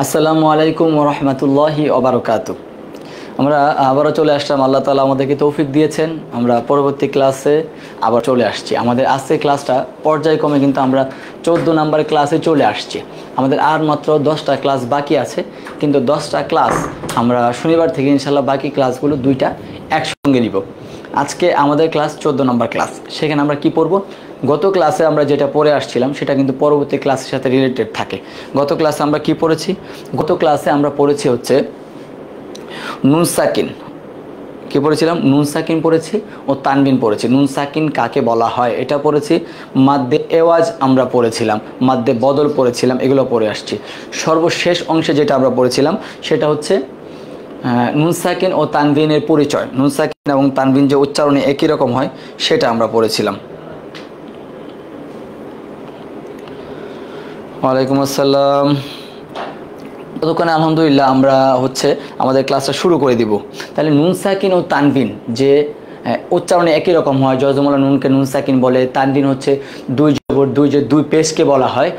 আসসালামু আলাইকুম ওয়া রাহমাতুল্লাহি ওয়া বারাকাতুহু। আমরা আবারও চলে আসলাম, আল্লাহ তাআলা আমাদেরকে তৌফিক দিয়েছেন। আমরা পরবর্তী ক্লাসে আবার চলে আসছি। আমাদের আজকের ক্লাসটা পর্যায়ক্রমে কিন্তু আমরা 14 নাম্বার ক্লাসে চলে আসছি। আমাদের আর মাত্র 10টা ক্লাস বাকি আছে, কিন্তু 10টা ক্লাস আমরা শনিবার থেকে ইনশাআল্লাহ বাকি ক্লাসগুলো দুইটা একসঙ্গে নিব। আজকে আমাদের ক্লাস 14 নাম্বার ক্লাস। সেখানে আমরা কি পড়ব? গত ক্লাসে আমরা যেটা পড়ে আসছিলাম সেটা কিন্তু পরবর্তী ক্লাসের সাথে রিলেটেড থাকে। গত ক্লাসে আমরা কি পড়েছি? গত ক্লাসে আমরা পড়েছি হচ্ছে নুন সাকিন। কী পড়েছিলাম? নুন সাকিন পড়েছি ও তানবিন পড়েছি। নুন সাকিন কাকে বলা হয় এটা পড়েছি। মাদ্দে এওয়াজ আমরা পড়েছিলাম, মাদ্দে বদল পড়েছিলাম, এগুলো পড়ে আসছি। সর্বশেষ অংশে যেটা আমরা পড়েছিলাম সেটা হচ্ছে নুন সাকিন ও তানবিনের পরিচয়। নুন সাকিন এবং তানবিন যে উচ্চারণে একই রকম হয় সেটা আমরা পড়েছিলাম। ওয়ালাইকুম আসসালাম। ততক্ষণে আলহামদুলিল্লাহ আমরা হচ্ছে আমাদের ক্লাসটা শুরু করে দিব। তাহলে নুন সাকিন ও তানবিন যে উচ্চারণে একই রকম হয়, জজমলা নুনকে নুন সাকিন বলে, তানবিন হচ্ছে দুই জবর দুই যে দুই পেশকে বলা হয়।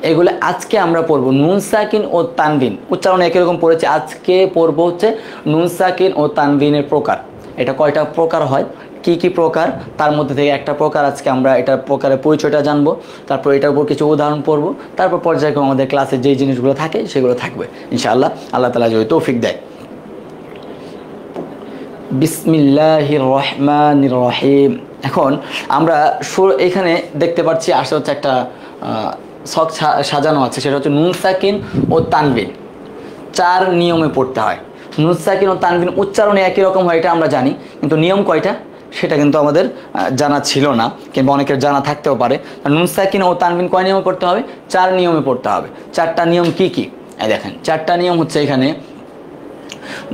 এগুলো আজকে আমরা পড়ব। নুন সাকিন ও তানবিন উচ্চারণে একই রকম পড়েছে, আজকে পড়ব হচ্ছে নুন সাকিন ও তানবিনের প্রকার। এটা কয়টা প্রকার হয়, কি কি প্রকার, তার মধ্যে থেকে একটা প্রকার আজকে আমরা এটার প্রকারের পরিচয়টা জানবো, তারপর এটার উপর কিছু উদাহরণ পড়বো, তারপর পর্যায়ক্রমে আমাদের ক্লাসে যেই জিনিসগুলো থাকে সেগুলো থাকবে ইনশাআল্লাহ। আল্লাহ তাআলা যদি তৌফিক দেয়। বিসমিল্লাহির রহমানির রহিম। এখন আমরা এখানে দেখতে পাচ্ছি আসলে হচ্ছে একটা ছক সাজানো আছে, সেটা হচ্ছে নুন সাকিন ও তানবিন 4 নিয়মে পড়তে হয়। নুন সাকিন ও তানবিন উচ্চারণে একই রকম হয় এটা আমরা জানি, কিন্তু নিয়ম কয়টা সেটা কিন্তু আমাদের জানা ছিল না, কিংবা অনেকের জানা থাকতেও পারে। নুন সাকিন ও তানবিন কয় নিয়মে পড়তে হবে? 4 নিয়মে পড়তে হবে। 4টা নিয়ম কি কি? এই দেখেন 4টা নিয়ম হচ্ছে এখানে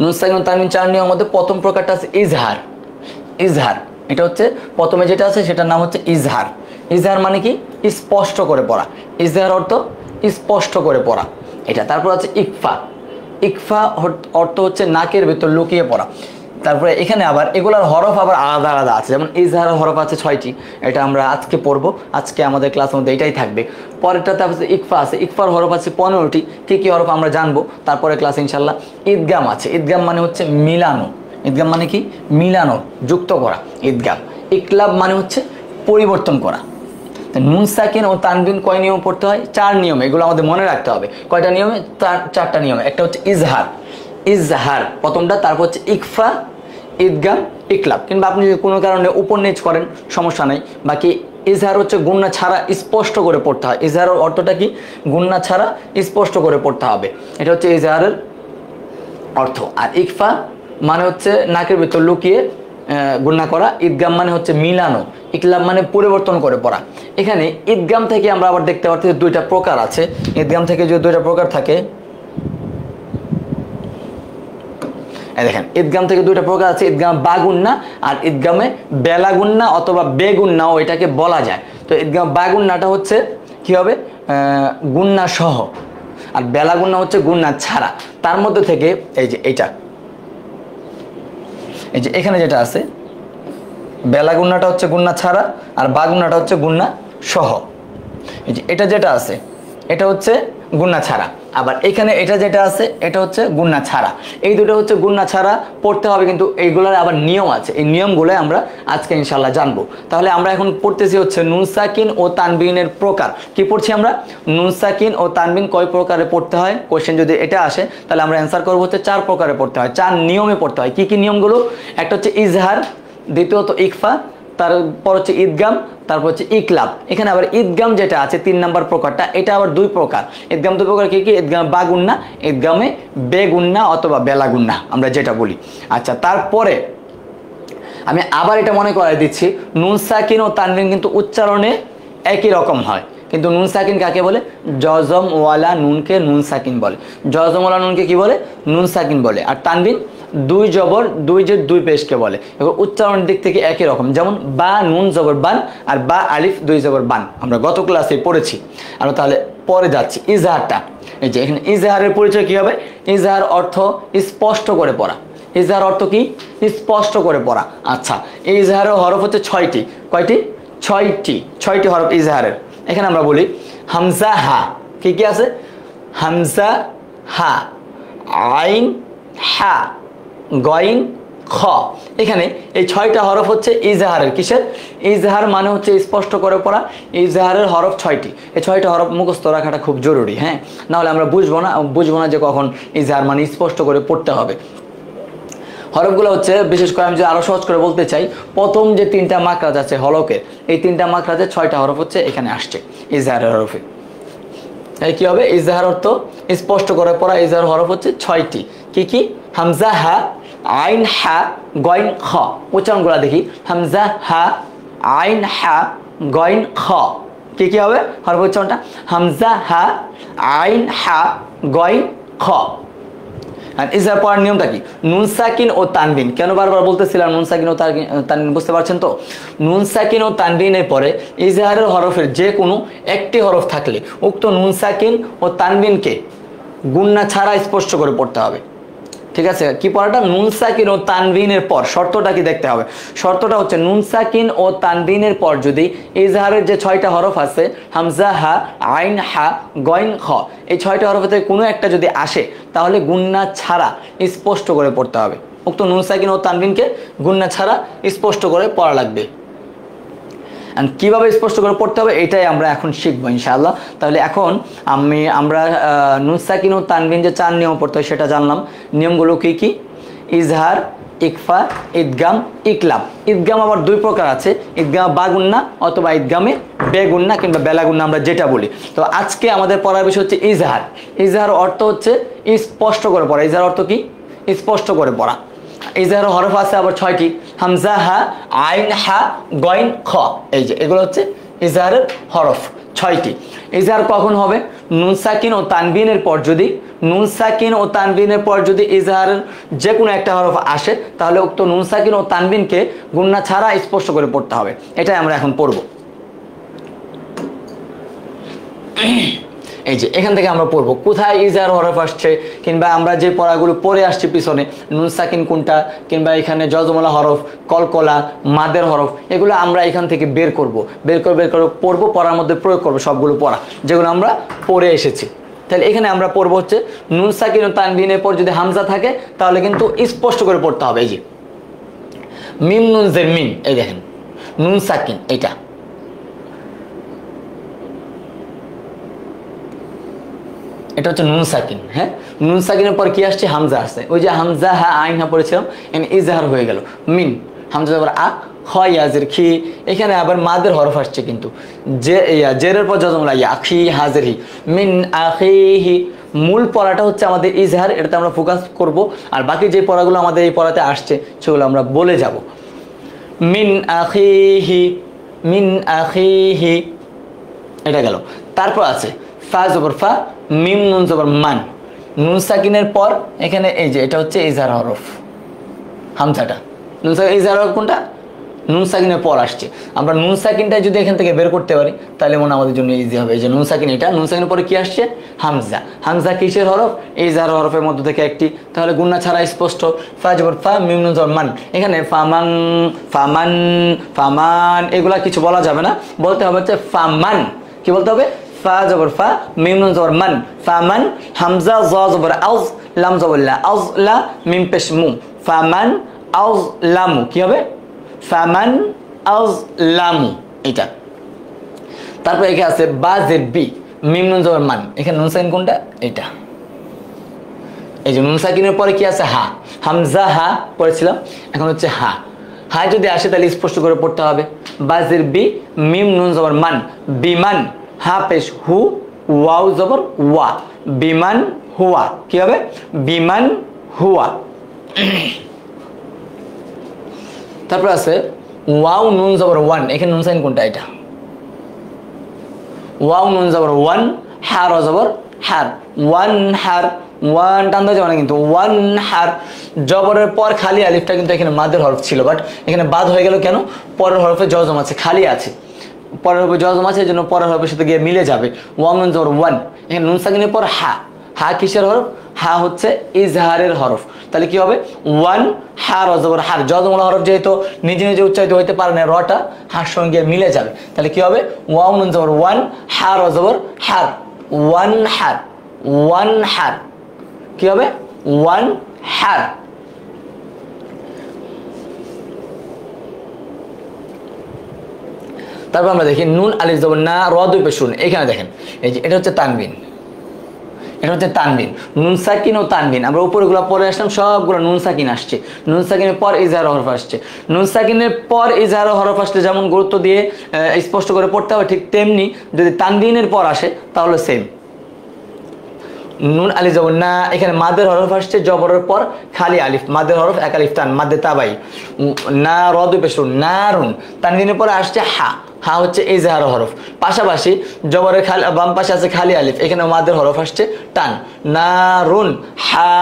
নুন সাকিন ও তানবিন 4 নিয়মের মধ্যে প্রথম প্রকারটা আছে ইজহার। ইজহার এটা হচ্ছে প্রথমে যেটা আছে সেটার নাম হচ্ছে ইজহার। ইজহার মানে কি? স্পষ্ট করে পড়া। ইজহার অর্থ স্পষ্ট করে পড়া এটা। তারপর আছে ইকফা। ইকফা অর্থ হচ্ছে নাকের ভেতর লুকিয়ে পড়া। তারপরে এখানে আবার এগুলার হরফ আবার আলাদা আলাদা আছে, যেমন ইজহারের হরফ আছে 6টি, এটা আমরা আজকে পড়ব। আজকে আমাদের ক্লাসের মধ্যে এটাই থাকবে। পরেরটাতে আছে ইকফা আছে, ইকফার হরফ আছে 15টি। কী কী হরফ আমরা জানবো তারপরে ক্লাসে ইনশাল্লাহ। ঈদগাম আছে, ঈদগাম মানে হচ্ছে মিলানো। ঈদগাম মানে কি? মিলানো, যুক্ত করা ঈদগাম। ইকলাব মানে হচ্ছে পরিবর্তন করা। নুন সাকিন ও তানবিন কয় নিয়ম পড়তে হয়? 4 নিয়ম। এগুলো আমাদের মনে রাখতে হবে। কয়টা নিয়মে? 4টা নিয়মে। একটা হচ্ছে ইজহার, ইজহার প্রথমটা, তারপর হচ্ছে ইকফা, ঈদগাম, ইকলাব। কিংবা আপনি যদি কোনো কারণে উপর নিচ করেন সমস্যা নাই। বাকি ইজহার হচ্ছে গুন্না ছাড়া স্পষ্ট করে পড়তে হয়। ইজহারের অর্থটা কি? গুন্না ছাড়া স্পষ্ট করে পড়তে হবে, এটা হচ্ছে ইজহারের অর্থ। আর ইকফা মানে হচ্ছে নাকের ভিতর লুকিয়ে গুন্না করা। ঈদগাম মানে হচ্ছে মিলানো। ইকলাব মানে পরিবর্তন করে পড়া। এখানে ঈদগাম থেকে আমরা আবার দেখতে পাচ্ছি 2টা প্রকার আছে। ঈদগাম থেকে যে 2টা প্রকার থাকে, দেখেন ঈদগাম থেকে 2টা প্রকার আছে, ঈদগাম বাগুন্না আর ঈদগামে বেলাগুন্না অথবা বেগুন্নাও এটাকে বলা যায়। তো ঈদগাম বাগুন্নাটা হচ্ছে কি হবে? গুন্না সহ, আর বেলাগুন্না হচ্ছে গুন্না ছাড়া। তার মধ্যে থেকে এই যে এইটা, এই যে এখানে যেটা আছে, বেলাগুন্নাটা হচ্ছে গুন্না ছাড়া আর বাগুন্নাটা হচ্ছে গুন্না সহ। এই যে এটা যেটা আছে এটা হচ্ছে গুন্না ছাড়া, আবার এখানে এটা যেটা আছে এটা হচ্ছে গুন্না ছাড়া। এই দুটো হচ্ছে গুন্না ছাড়া পড়তে হবে, কিন্তু এইগুলোর আবার নিয়ম আছে। এই নিয়মগুলো আমরা আজকে ইনশাল্লাহ জানবো। তাহলে আমরা এখন পড়তেছি হচ্ছে নুন সাকিন ও তানবিনের প্রকার। কি পড়ছি আমরা? নুন সাকিন ও তানবিন কয় প্রকারে পড়তে হয়। কোশ্চেন যদি এটা আসে তাহলে আমরা অ্যান্সার করবো হচ্ছে 4 প্রকারে পড়তে হয়, 4 নিয়মে পড়তে হয়। কি কি নিয়মগুলো? একটা হচ্ছে ইজহার, দ্বিতীয়ত ইকফা, তারপর হচ্ছে ঈদগাম, তারপর হচ্ছে ইকলাব। এখানে আবার ঈদগাম যেটা আছে 3 নাম্বার প্রকারটা, এটা আবার 2 প্রকার। ঈদগাম 2 প্রকার কি কি? ঈদগাম বাগুন্না, ঈদগামে বেগুন্না অথবা বেলাগুন্না আমরা যেটা বলি। আচ্ছা, তারপরে আমি আবার এটা মনে করাই দিচ্ছি, নুন সাকিন ও তানবিন কিন্তু উচ্চারণে একই রকম হয়, কিন্তু নুন সাকিন কাকে বলে? জজমওয়ালা নুনকে নুন সাকিন বলে। জজমওয়ালা নুনকে কি বলে? নুন সাকিন বলে। আর তানবিন 2 জবর 2 যে 2 পেশকে বলে। এবং উচ্চারণের দিক থেকে একই রকম, যেমন বা নুন জবর বান আর বা আলিফ 2 জবর বান, আমরা গত ক্লাসে পড়েছি। আমরা তাহলে পরে যাচ্ছি ইজহারটা। এই যে এখানে ইজহারের পরিচয় কি হবে? ইজহার অর্থ স্পষ্ট করে পড়া। ইজহার অর্থ কি? স্পষ্ট করে পড়া। আচ্ছা, এই ইজহারের হরফ হচ্ছে 6টি। কয়টি? 6টি হরফ ইজহারের। এখানে আমরা বলি হামজা হা। কি কি আছে? হামজা হা, আইন হা, গইন খ। এখানে এই 6টা হরফ হচ্ছে ইজহারের। কিসের? ইজহার মানে হচ্ছে স্পষ্ট করে পড়া। ইজহারের হরফ 6টি। এই 6টা হরফ মুখস্থ রাখাটা খুব জরুরি, হ্যাঁ, নাহলে আমরা বুঝবো না যে কখন ইজহার মানে স্পষ্ট করে পড়তে হবে। হরফগুলো হচ্ছে, বিশেষ করে আমি যদি আরো সহজ করে বলতে চাই, প্রথম যে 3টা মাখরাজ আছে হলকের, এই 3টা মাখরাজে 6টা হরফ হচ্ছে এখানে আসছে ইজহারের হরফে। এই কি হবে? ইজহার অর্থ স্পষ্ট করে পড়া। ইজহার হরফ হচ্ছে 6টি। কি কি? হামজা হা, আইন হা, গইন খ। উচ্চারণগুলো দেখি। হামজা হা, আইন হা, গইন খ। কি কি হবে হরফ উচ্চারণটা? হামজা হা, আইন হা, গইন খ। আর ইজহার পড়ার নিয়মটা কি? নুন সাকিন ও তানবিন। কেন বারবার বলতেছিলাম নুন সাকিন ও তানবিন? বুঝতে পারছেন তো? নুন সাকিন ও তানবিনের পরে ইজহারের হরফের যে কোনো একটি হরফ থাকলে উক্ত নুন সাকিন ও তানবিনকে গুন্না ছাড়া স্পষ্ট করে পড়তে হবে। ঠিক আছে? কি পড়াটা? নুন সাকিন ও তানবিনের পর। শর্তটা কি দেখতে হবে? শর্তটা হচ্ছে নুন সাকিন ও তানবিনের পর যদি ইজহারের যে 6টা হরফ আছে, হামজা হা, আইন হা, গইন খ, এই 6টা হরফের থেকে কোনো একটা যদি আসে তাহলে গুন্না ছাড়া স্পষ্ট করে পড়তে হবে। উক্ত নুন সাকিন ও তানবিনকে গুন্না ছাড়া স্পষ্ট করে পড়া লাগবে। কিভাবে স্পষ্ট করে পড়তে হবে এটাই আমরা এখন শিখবো ইনশাআল্লাহ। তাহলে এখন আমরা নুন সাকিন ও তানবিন যে 4 নিয়ম পড়তে হয় সেটা জানলাম। নিয়মগুলো কি কি? ইজহার, ইকফা, ইদগাম, ইকলাব। ইদগাম আবার 2 প্রকার আছে, ইদগাম বাগুন্না অথবা ইদগামে বেগুন্না কিংবা বেলাগুন্না, আমরা যেটা বলি। তো আজকে আমাদের পড়ার বিষয় হচ্ছে ইজহার। ইজহার অর্থ হচ্ছে স্পষ্ট করে পড়া। ইজহার অর্থ কি? স্পষ্ট করে পড়া। ইজহারের হরফ আছে আবার 6টি, হামজা হা, আইন হা, গইন খ। এই যে এগুলো হচ্ছে ইজহারের হরফ 6টি। ইজহার কখন হবে? নুন সাকিন ও তানবিনের পর যদি ইজহারের যে কোনো একটা হরফ আসে তাহলে উক্ত নুন সাকিন ও তানবিনকে গুন্না ছাড়া স্পষ্ট করে পড়তে হবে। এটাই আমরা এখন পড়ব। এই যে এখান থেকে আমরা পড়বো কোথায় ইজহার হরফ আসছে, কিংবা আমরা যে পড়াগুলো পড়ে আসছি পিছনে, নুন সাকিন কোনটা, কিংবা এখানে জজমলা হরফ, কলকলা, মাদের হরফ, এগুলো আমরা এখান থেকে বের করব পড়বো, পড়ার মধ্যে প্রয়োগ করবো সবগুলো পড়া যেগুলো আমরা পড়ে এসেছি। তাহলে এখানে আমরা পড়বো হচ্ছে নুন সাকিন ও তানবিনের পর যদি হামজা থাকে তাহলে কিন্তু স্পষ্ট করে পড়তে হবে। এই যে মিম নুন জের মিম, এই দেখেন নুন সাকিন, এটা এটা হচ্ছে নুন সাকিন। হ্যাঁ, নুন সাকিনের পর কি আসছে? হামজা আসছে। ওই যে হামজা হা, আইন হা পড়েছিলাম, ইজহার হয়ে গেল। মিন, হামজা আবার আ, খ ইয়াজের খি। এখানে আবার মাদের হরফ আসছে কিন্তু জেরের পর জজমলা ইয়া, খি হাজের হি, মিন আখিহি। মূল পড়াটা হচ্ছে আমাদের ইজহার, এটাতে আমরা ফোকাস করব। আর বাকি যে পড়াগুলো আমাদের এই পড়াতে আসছে সেগুলো আমরা বলে যাব। মিন আখিহি, মিন আখিহি, এটা গেল। তারপর আছে ফা জবর ফা, মিম নুন জবর মান। নুন সাকিনের পর এখানে এই যে এটা হচ্ছে ইজহার হরফ, হামজাটা। নুন সাকিন ইজহার হরফ কোনটা? নুন সাকিনের পর আসছে। আমরা নুন সাকিনটা যদি এখান থেকে বের করতে পারি তাহলে মনে আমাদের জন্য ইজি হবে। এই যে নুন সাকিন, এটা নুন সাকিনের পরে কি আসছে? হামজা। হামজা কিসের হরফ? ইজহার হরফের মধ্যে থেকে একটি। তাহলে গুন্না ছাড়া স্পষ্ট। ফা জবর ফা, মিম নুন জবর মান। এখানে ফামান, ফামান, ফামান এগুলা কিছু বলা যাবে না, বলতে হবে হচ্ছে ফামান। কি বলতে হবে? ফা জবর ফা, মিম নুন জবর মান, ফামান। হামজা জ জবর আউজ, লাম জবর লা, আউজ লা, মিম পেশ মু, ফামান আউজ লামু। কি হবে? ফামান আউজ লামু, এটা। তারপর এখানে আছে বা জেড বি, মিম নুন জবর মান। এখানে নুন সাকিন কোনটা? এটা। এই যে নুন সাকিনের পরে কি আছে? হা। হামজা হা পড়েছিলাম, এখন হচ্ছে হা। হা যদি আসে তাহলে স্পষ্ট করে পড়তে হবে। বা জেড বি, মিম নুন জবর মান, বিমান। হা পেশ হু, ওয়াও জবর ওয়া, বিমান হুয়া। কি হবে? বিমান হুয়া। তারপর আছে ওয়াও নুন জবর ওয়ান। এখানে নুন সাইন কোনটা? এটা। ওয়াও নুন জবর ওয়ান, হার জবর হার, ওয়ান হার। ওয়ান টানতে যাবে না কিন্তু, ওয়ান হার। জবরের পর খালি আলিফটা কিন্তু এখানে মাদের হরফ ছিল, বাট এখানে বাদ হয়ে গেল কেন? পরের হরফে জজম আছে, খালি আছে। পরের হরফে জজম আছে, এই জন্য পরের হরফের সাথে গিয়ে মিলে যাবে। ওয়াও নুন জবর ওয়ান। এখানে নুন সাকিনের পর হা। হা কিসের হরফ? হা হচ্ছে ইজহারের হরফ। তাহলে কি হবে? ওয়ান হার অজবর হার। জজমলা হরফ যেহেতু নিজে নিজে উচ্চারিত হইতে পারে না, রটা হার সঙ্গে মিলে যাবে। তাহলে কি হবে? ওয়াও নুন জবর ওয়ান, হার অজবর হার, ওয়ান হার, ওয়ান হার। কি হবে ওয়ান হার। তারপর আমরা দেখি নুন আলিফ জবর না র দুই পেশ শুন, এখানে দেখেন এই যে এটা হচ্ছে তানবিন, এটা হচ্ছে তানবিন, নুন সাকিন ও তানবিন। আমরা উপরেগুলো পরে আসলাম, সবগুলো নুন সাকিন আসছে, নুন সাকিনের পর ইজহার হরফ আসছে। নুন সাকিনের পর ইজহার হরফ আসলে যেমন গুরুত্ব দিয়ে স্পষ্ট করে পড়তে হবে, ঠিক তেমনি যদি তানবিনের পর আসে তাহলে সেম। নুন আলিফ জবর না, এখানে মাদের হরফ আসছে, জবরের পর খালি আলিফ, মাদের হরফ এক আলিফ টান, মাদে তাবাই, না র দুই পেশ নারুন। তানবিনের পরে আসছে হা, হা হচ্ছে ইজহার হরফ, পাশাপাশি জবরের খালি বাম পাশে আছে খালি আলিফ, এখানে মাদের হরফ আসছে টান, নারুন। হা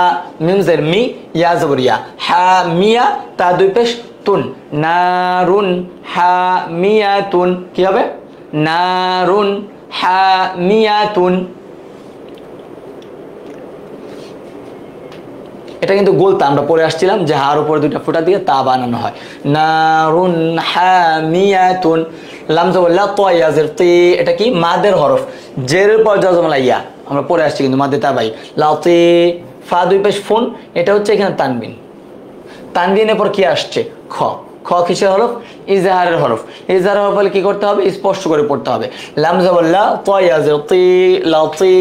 মিম জের মি, ইয়া জবর ইয়া, হা মিয়া তা দুই পেশ তুন, নারুন হা মিয়া তুন। কি হবে নারুন হা মিয়া তুন। এটা কিন্তু গোলতা, আমরা পরে আসছিলাম যে হার উপরে দুইটা ফুটা দিয়ে তা বানানো হয়, নারুন হামিয়াতুন। লাম জবর লা ত ইয়া জের তি, এটা কি মাদের হরফ, জেরের পর জজম ইয়া, আমরা পরে আসছি কিন্তু মাদে তাবাই, লাতি ফা দুই পেশ ফুন, এটা হচ্ছে এখানে তানবিন। তানবিনের পর কি আসছে খ, খ কিসের হরফ ইজহারের হরফ, ইজহারের হরফ হলে কি করতে হবে স্পষ্ট করে পড়তে হবে। লাম জবর লা ত ইয়া জের তি লাতি,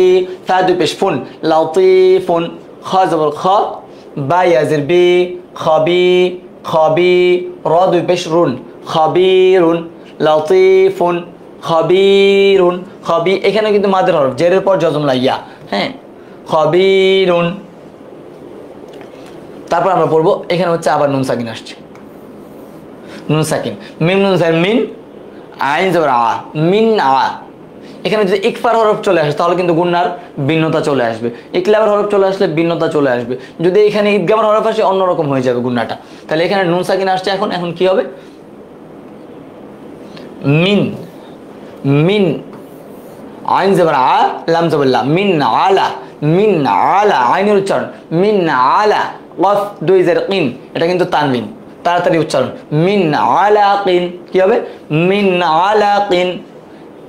ফা দুই পেশ ফুন লাতিফুন, খ জবর খ, বা ইয়াজের বি খবি খবি, র দুই পেশ রুন খবিরুন, লতিফুন খবিরুন। খবি এখানে কিন্তু মাদের হরফ, জেরের পর জজম লাইয়া, হ্যাঁ খবিরুন। তারপর আমরা পড়বো এখানে হচ্ছে আবার নুন সাকিন আসছে, নুন সাকিন, মিম নুন সাকিন মিন, আইন জবর আ মিন আ। এখানে যদি ইকফার হরফ চলে আসে তাহলে কিন্তু গুন্নার ভিন্নতা চলে আসবে, ইকলাবের হরফ চলে আসলে ভিন্নতা চলে আসবে। যদি এখানে ইদগামের হরফ আসে অন্যরকম হয়ে যাবে গুন্নাটা। তাহলে এখানে নুন সাকিন আসছে, এখন এখন কি হবে মিন, মিন আইন জবর আ লাম জবর লা, মিন আলা, মিন আলা আইনের উচ্চারণ, মিন আলা কফ দুই জের কিন, এটা কিন্তু তানবিন, তাড়াতাড়ি উচ্চারণ, মিন আলা কিন। কি হবে মিন আলা কিন,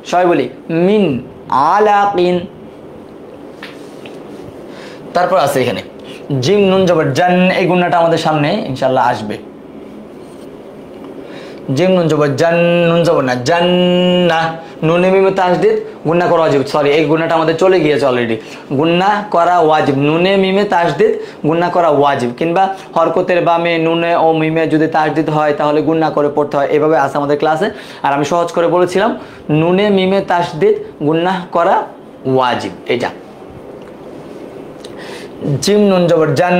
সবাই বলি মিন আলাকিন। তারপর আছে এখানে জিম নুন জবর জান, এই গুণাটা আমাদের সামনে ইনশাআল্লাহ আসবে। জিম নুন জবর জান, নুন জবর না জান্নাহ, নুনে মিমে তাসদীদ গুণা করা ওয়াজিব, সরি এই গুণাটা আমাদের চলে গিয়েছে অলরেডি, গুণা করা ওয়াজিব, নুনে মিমে তাসদীদ গুণা করা ওয়াজিব, কিংবা হরকতের বামে নুনে ও মিমে যদি তাসদীদ হয় তাহলে গুণা করে পড়তে হয়, এভাবে আছে আমাদের ক্লাসে। আর আমি সহজ করে বলেছিলাম নুনে মিমে তাসদীদ গুণা করা ওয়াজিব, এটা। জিম নুন জবর জান,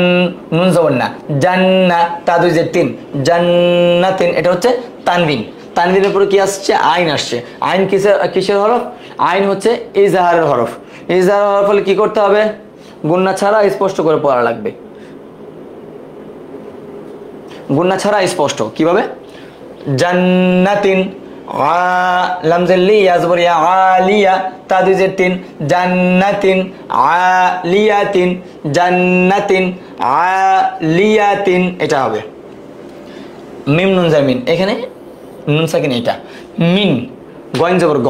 নুন জবর না জান্না, তা দুই যে তিন, জান্নাতিন, এটা হচ্ছে তানবিন। তানবিনের পরে কি আসছে আইন আসছে, আইন কিসের কিসের হরফ, আইন হচ্ছে ইজহারের হরফ। ইজহারের হরফ হলে কি করতে হবে গুন্না ছাড়া স্পষ্ট করে পড়া লাগবে, গুন্না ছাড়া স্পষ্ট কিভাবে জান্নাতিন, লামজেল্লি ইয়াজবর ইয়া আলিয়া, তা দুই যে তিন, জান্নাতিন আলিয়াতিন, জান্নাতিন আলিয়াতিন, এটা হবে। মিম নুন জামিন, এখানে নুন সাকিন, এটা মিন, গয়েন জবর গ,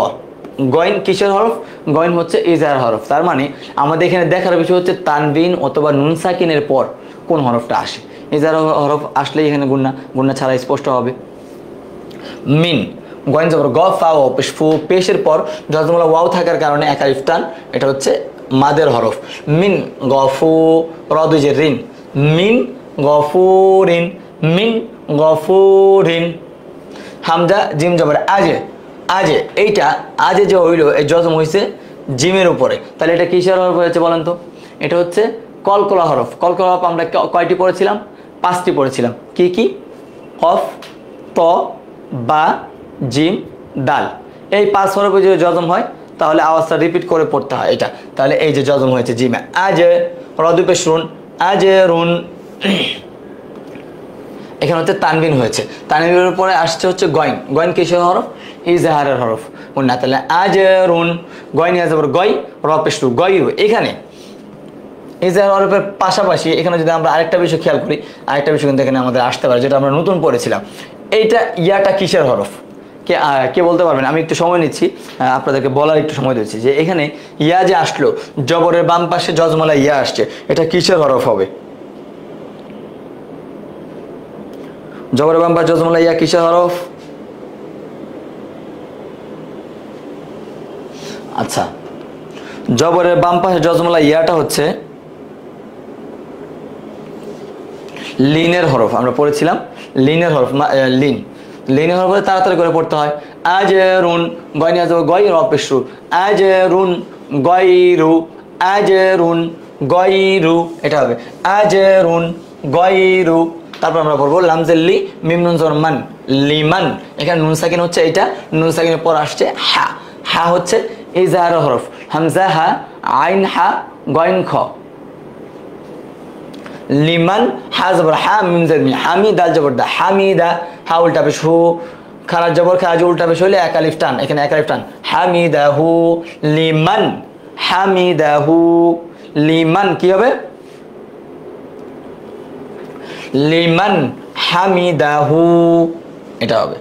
গয়েন কিসের হরফ, গয়েন হচ্ছে ইজহার হরফ। তার মানে আমাদের এখানে দেখার বিষয় হচ্ছে তানবিন অথবা নুন সাকিনের পর কোন হরফটা আসে, ইজহার হরফ আসলে এখানে গুন্না, গুন্না ছাড়া স্পষ্ট হবে। মিন গয়েন জবর গ, ফা ও পেশ, ফু পেশের পর জজমলা ওয়াও থাকার কারণে এক আলিফ টান, এটা হচ্ছে মাদের হরফ। মিন গফু, র দুই যে রিন, মিন গফুরিন, মিন গফুরিন। হামজা জিম জবর আজে, আজে এইটা আজে যে হইল এই জজম হয়েছে জিমের উপরে, তাহলে এটা কিসের হরফ হয়েছে বলেন তো, এটা হচ্ছে কলকলা হরফ। কলকলা হরফ আমরা কয়টি পড়েছিলাম, পাঁচটি পড়েছিলাম, কি কি কফ ত বা জিম দাল, এই পাঁচ হরফে যদি জজম হয় তাহলে আওয়াজটা রিপিট করে পড়তে হয় এটা। তাহলে এই যে জজম হয়েছে জিমে, আজে র দুই পেশ রুন, আজে রুন, এখানে হচ্ছে তানবিন হয়েছে, তানবিনের পরে আসছে হচ্ছে গয়েন, গয়েন কিসের হরফ ইজহারের হরফ না, তাহলে আজরুন, গয়েন ইয়াজবর গয়, র পেশ রু, গয়রু। এখানে ইজহার হরফের পাশাপাশি এখানে যদি আমরা আরেকটা বিষয় খেয়াল করি, আরেকটা বিষয় কিন্তু এখানে আমাদের আসতে পারে যেটা আমরা নতুন পড়েছিলাম, এইটা ইয়াটা কিসের হরফ, কে বলতে পারবেন? আমি একটু সময় নিচ্ছি, আপনাদেরকে বলার একটু সময় দিচ্ছি যে এখানে ইয়া যে আসলো, জবরের বাম পাশে জজমলা ইয়া আসছে, এটা কিসের হরফ হবে? জবরের বাম পাশে জজমলা ইয়া কিসের হরফ? আচ্ছা, জবরের বাম পাশে জজমলা ইয়াটা হচ্ছে লিনের হরফ। আমরা পড়েছিলাম লিনের হরফ, লিনের হরফ তাড়াতাড়ি করে পড়তে হয়। আজরুন, গয়নি আজ গয় রপেশু, আজরুন গয়রু, আজরুন গয়রু, এটা হবে আজরুন গয়রু। তারপর আমরা পড়বো লামজেল্লি মিম নুন জবর মান, লিমান। এখানে নুন সাকিন হচ্ছে এইটা, নুন সাকিনের পর আসছে হা, হা হচ্ছে ইজহার হরফ, হামজা হা, আইন হা, গয়ন খ। লিমান, হা জবর হা, মিম জের মি, হামি, দাল জবর দা, হামিদা, হা উল্টা পেশ হু, খারাজ জবর খারাজ উল্টা পেশ হলে এক আলিফ টান, এখানে এক আলিফ টান, হামিদাহু, লিমান হামিদাহু, লিমান কি হবে? লিমান হামিদাহু, এটা হবে।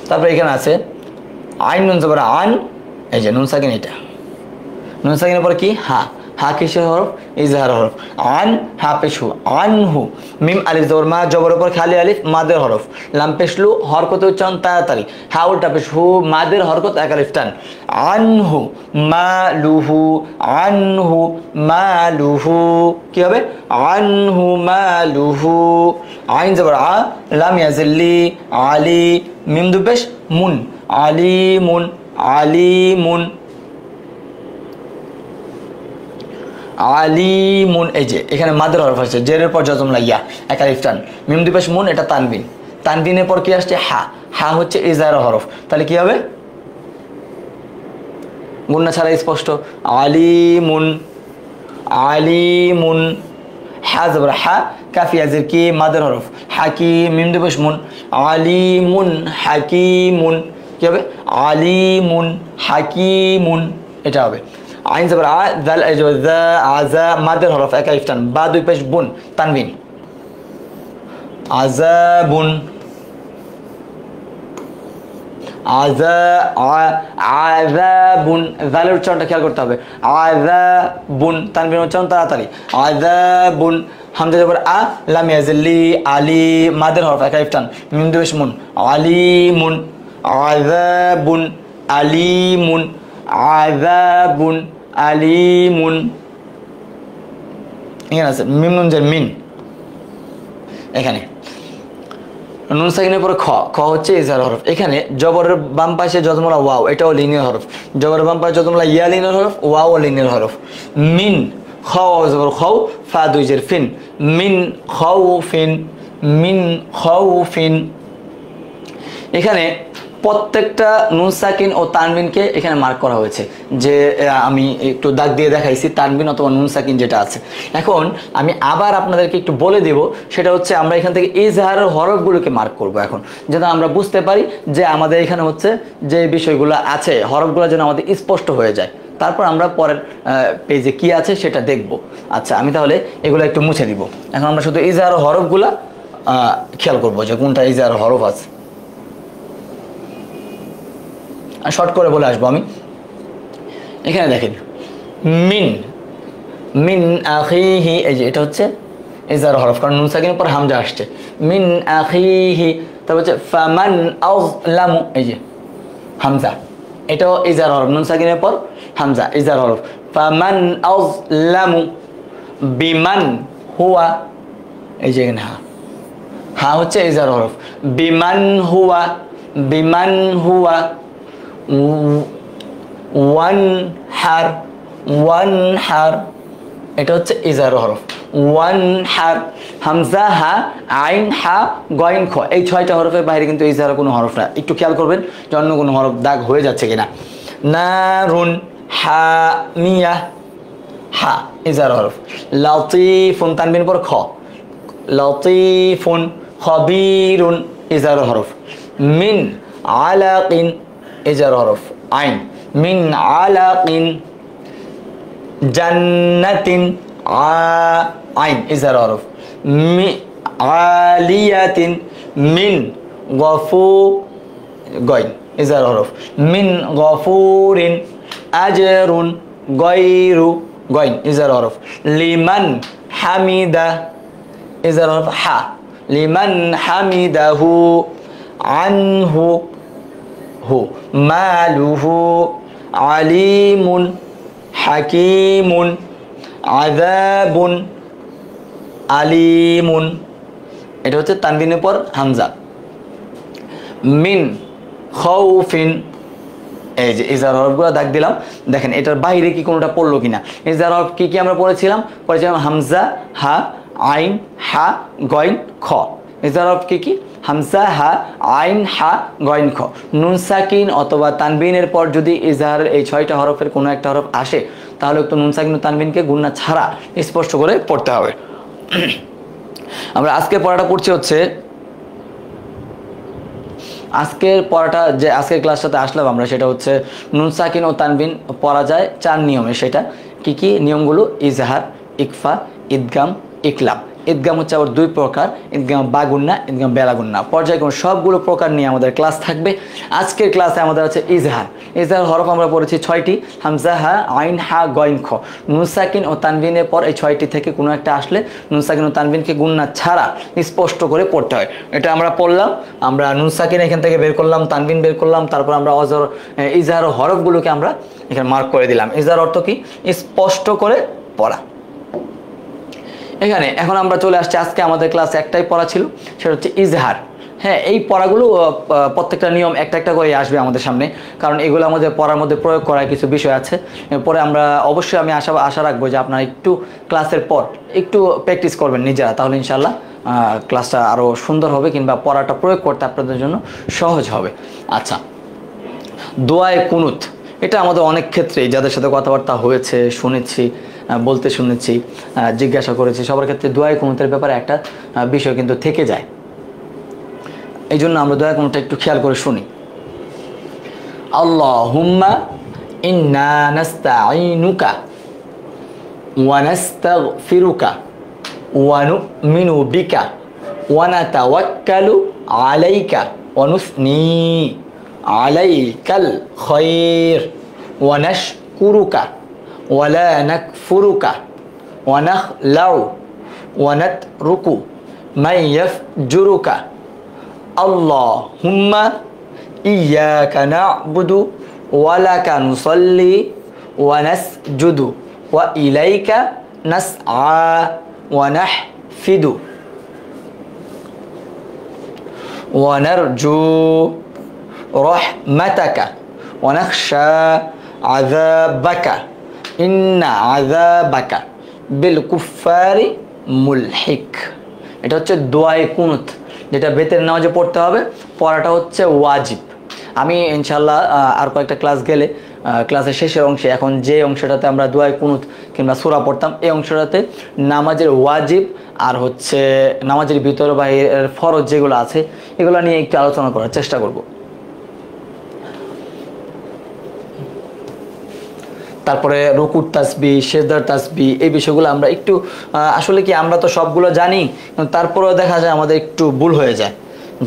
তারপরে এখানে আছে আইন নুন জবর আন, এই যে নুন সাকিন, এটা নুন সাকিনের পরে কি? হা, হা কিসের হরফ? ইজহার হরফ। আন, হা পেশু, আনহু, মিম আলিফ জবর মা, জবর উপর খালি আলিফ, মাদের হরফ। লাম পেশলু, হরকত উচ্চারণ তাড়াতাড়ি। হা উল্টা পেশ হু, মাদের হরকত এক আলিফ টান। আনহু মালুহু, আনহু মালুহু, কি হবে? আনহু মালুহু। আইন জবর আ, লাম ইয়াজিল্লি, আলি, মিম দু পেশ মুন, আলিমুন, আলিমুন, আলিমুন। এই যে এখানে মাদের হরফ আছে, জেরের পর জজমলা ইয়া, এক আলিফ টান, মিম দুই পাশ মুন, এটা তানবিন। তানবিনের পর কি আসছে? হা, হা হচ্ছে ইজহার হরফ। তাহলে কি হবে? গুণনা ছাড়া স্পষ্ট, আলিমুন, আলিমুন। হা জবর হা, কাফি আজের কি, মাদের হরফ, হাকিম, মিম দুই পাশ মুন, আলিমুন হাকিমুন, কি হবে? আলিমুন হাকিমুন, এটা হবে। আইন জবর আ, জাল যা, আজা, মাদের হরফ এক আলিফ টান, বা দুই পেশ বুন, তানবিন, আযাবুন, আযাবুন, জালের উচ্চারণটা খেয়াল করতে হবে। আযাবুন, তানবিন উচ্চারণ তাড়াতাড়ি। আযাবুন, হামজা জবর আ, লাম ইয়াজিল্লি, আলি, মাদের হরফ এক আলিফ টান, মিম দুই পেশ মুন, আলিমুন, আযাবুন আলিমুন, আযাবুন আলিমুন। এখানে আছে মিম নুন জের মিন, এখানে নুন সাকিনের পরে খ, খ হচ্ছে ইজহার হরফ। এখানে জবরের বাম পাশে জজমলা ওয়াও, এটাও লিনিয়ার হরফ। জবরের বাম পাশে জজমলা ইয়া লিনিয়ার হরফ, ওয়াও লিনিয়ার হরফ। মিন, খ জবর খৌ, ফা দুই জের ফিন, মিন খাউফিন, মিন খাউফিন। এখানে প্রত্যেকটা নুন সাকিন ও তানবিনকে এখানে মার্ক করা হয়েছে, যে আমি একটু দাগ দিয়ে দেখাইছি তানবিন অথবা নুন সাকিন যেটা আছে। এখন আমি আবার আপনাদেরকে একটু বলে দেব, সেটা হচ্ছে আমরা এখান থেকে ইজহারের হরফগুলোকে মার্ক করব এখন, যেন আমরা বুঝতে পারি যে আমাদের এখানে হচ্ছে যে বিষয়গুলো আছে, হরফগুলো যেন আমাদের স্পষ্ট হয়ে যায়। তারপর আমরা পরের পেজে কি আছে সেটা দেখব। আচ্ছা, আমি তাহলে এগুলো একটু মুছে দিব। এখন আমরা শুধু ইজহার হরফগুলা খেয়াল করবো যে কোনটা ইজহার হরফ আছে। শর্ট করে বলে আসবো আমি। এখানে দেখেন মিন, মিন আখিহি, এই যে এটা হচ্ছে ইজহার হরফ, কারণ নুন সাকিনের পর হামজা আসছে। মিন আখিহি, তারপর হচ্ছে ফামান আযলামু, এই যে হামজা, এটাও ইজহার হরফ, নুন সাকিনের পর হামজা, ইজহার হরফ। ফামান আযলামু, বিমান হুয়া, এই যে এখানে হা, হা হচ্ছে ইজহার হরফ। বিমান হুয়া, বিমান হুয়া। ওয়ান হার, ওয়ান হার, এটা হচ্ছে ইজহার হরফ। ওয়ান হার, হামজা হা, আইন হা, গয়ন খ, এই 6টা হরফের বাইরে কিন্তু ইজহার কোনো হরফ না। একটু খেয়াল করবেন যে অন্য কোনো হরফ দাগ হয়ে যাচ্ছে কিনা। নারুন হামিয়া, হা ইজহার হরফ। লতিফুন, তানবিন পর খ, লতিফুন। খবীরুন, ইজহার হরফ। মিন আলাকিন, ইজহার হরফ, আইন। মিন আলাকিন। জান্নাতিন, আইন ইজহার হরফ। আলিয়াতিন, মিন গফু গইন ইজার হরফ, মিন গফুরিন, আজরুন গয়রু গইন ইজার হরফ, লিমান হামিদা ইজার হরফ হা, লিমান হামিদাহু, আনহু হু, মালুহু, আলিমুন হাকিমুন, আযাবুন আলিমুন। এটা হচ্ছে তানবিনের পর হামজা। মিন খাউফিন, এই যে ইজার হরফগুলো দাগ দিলাম, দেখেন এটার বাইরে কি কোনোটা পড়লো কিনা। ইজার হরফ কি কি আমরা পড়েছিলাম হামজা, হা, আইন, হা, গইন, খ। ইজার হরফ কি কি? হামজা, হা, আইন, হা, গইন, খ। নুন সাকিন অথবা তানবিনের পর যদি ইজাহারের এই 6টা হরফের কোনো একটা হরফ আসে তাহলে একটু নুন সাকিন ও তানবিনকে গুণনা ছাড়া স্পষ্ট করে পড়তে হবে। আমরা আজকের পড়াটা পড়ছি হচ্ছে, আজকের পড়াটা যে আজকের ক্লাসটাতে আসলাম আমরা, সেটা হচ্ছে নুন সাকিন ও তানবিন পড়া যায় 4 নিয়মে। সেটা কি কি নিয়মগুলো? ইজহার, ইকফা, ইদগাম, ইকলাব। ইদগাম হচ্ছে আবার 2 প্রকার, ইদগাম বাগুন্না, ইদগাম বেলাগুন্না। পর্যায়ক্রমে সবগুলো প্রকার নিয়ে আমাদের ক্লাস থাকবে। আজকের ক্লাসে আমাদের আছে ইজহার। ইজহার হরফ আমরা পড়েছি 6টি, হামজা, হা, আইন, হা, গইন, খ। নুন সাকিন ও তানবিনের পর এই 6টি থেকে কোনো একটা আসলে নুন সাকিন ও তানবিনকে গুণনা ছাড়া স্পষ্ট করে পড়তে হয়। এটা আমরা পড়লাম, আমরা নুন সাকিন এখান থেকে বের করলাম, তানবিন বের করলাম, তারপর আমরা অজর ইজহার হরফগুলোকে আমরা এখানে মার্ক করে দিলাম। ইজহার অর্থ কি? স্পষ্ট করে পড়া। এখানে এখন আমরা চলে আসছি, আজকে আমাদের ক্লাসে একটাই পড়া ছিল, সেটা হচ্ছে ইজহার। হ্যাঁ, এই পড়াগুলো প্রত্যেকটা নিয়ম একটা একটা করে আসবে আমাদের সামনে, কারণ এগুলো আমাদের পড়ার মধ্যে প্রয়োগ করার কিছু বিষয় আছে। পরে আমরা অবশ্যই আমি আশা রাখবো যে আপনারা একটু ক্লাসের পর একটু প্র্যাকটিস করবেন নিজেরা, তাহলে ইনশাল্লাহ ক্লাসটা আরও সুন্দর হবে, কিংবা পড়াটা প্রয়োগ করতে আপনাদের জন্য সহজ হবে। আচ্ছা, দোয়ায়ে কুনুত, এটা আমাদের অনেক ক্ষেত্রেই যাদের সাথে কথাবার্তা হয়েছে, শুনেছি, বলতে শুনেছি, জিজ্ঞাসা করেছি, সবার ক্ষেত্রে দোয়ায়ে কুনুতের ব্যাপারে একটা বিষয় কিন্তু থেকে যায়। এই জন্য আমরা দোয়ায়ে কুনুতটা একটু খেয়াল করে শুনি। আল্লাহুম্মা ইন্না নাস্তাঈনুকা ওয়া নাস্তাগফিরুকা ওয়া নু'মিনু বিকা ওয়া নাতাওয়াক্কালু আলাইকা ওয়া নুসনি আলাইকাল খায়র ওয়া নাশকুরুকা ওয়া লা নাকফুরুকা ওয়া নাখলাউ ওয়া নাতরুকু মান ইয়াফজুরুকা। আল্লাহুম্মা ইয়্যাকা না'বুদু ওয়া লাকা নুসাল্লি ওয়া নাসজুদু ওয়া ইলাইকা নাসআ ওয়া নাহফিদু ওয়া নারজু রাহমাতাকা ওয়া নাখশা আযাবাকা ইন্না আযাবাকা বিল কুফফারি মুলহিক। এটা হচ্ছে দোয়ায়ে কুনুত, যেটা বেতের নামাজে পড়তে হবে। পড়াটা হচ্ছে ওয়াজিব। আমি ইনশাল্লাহ আর কয়েকটা ক্লাস গেলে ক্লাসের শেষের অংশে, এখন যে অংশটাতে আমরা দোয়ায়ে কুনুত কিংবা সূরা পড়তাম, এই অংশটাতে নামাজের ওয়াজিব আর হচ্ছে নামাজের ভিতর বা এর ফরজ যেগুলো আছে এগুলো নিয়ে একটু আলোচনা করার চেষ্টা করব। তারপরে রুকুর তাসবিহ, সেজদার তাসবিহ, এই বিষয়গুলো আমরা একটু আসলে কি আমরা তো সবগুলো জানি, তারপরেও দেখা যায় আমাদের একটু ভুল হয়ে যায়।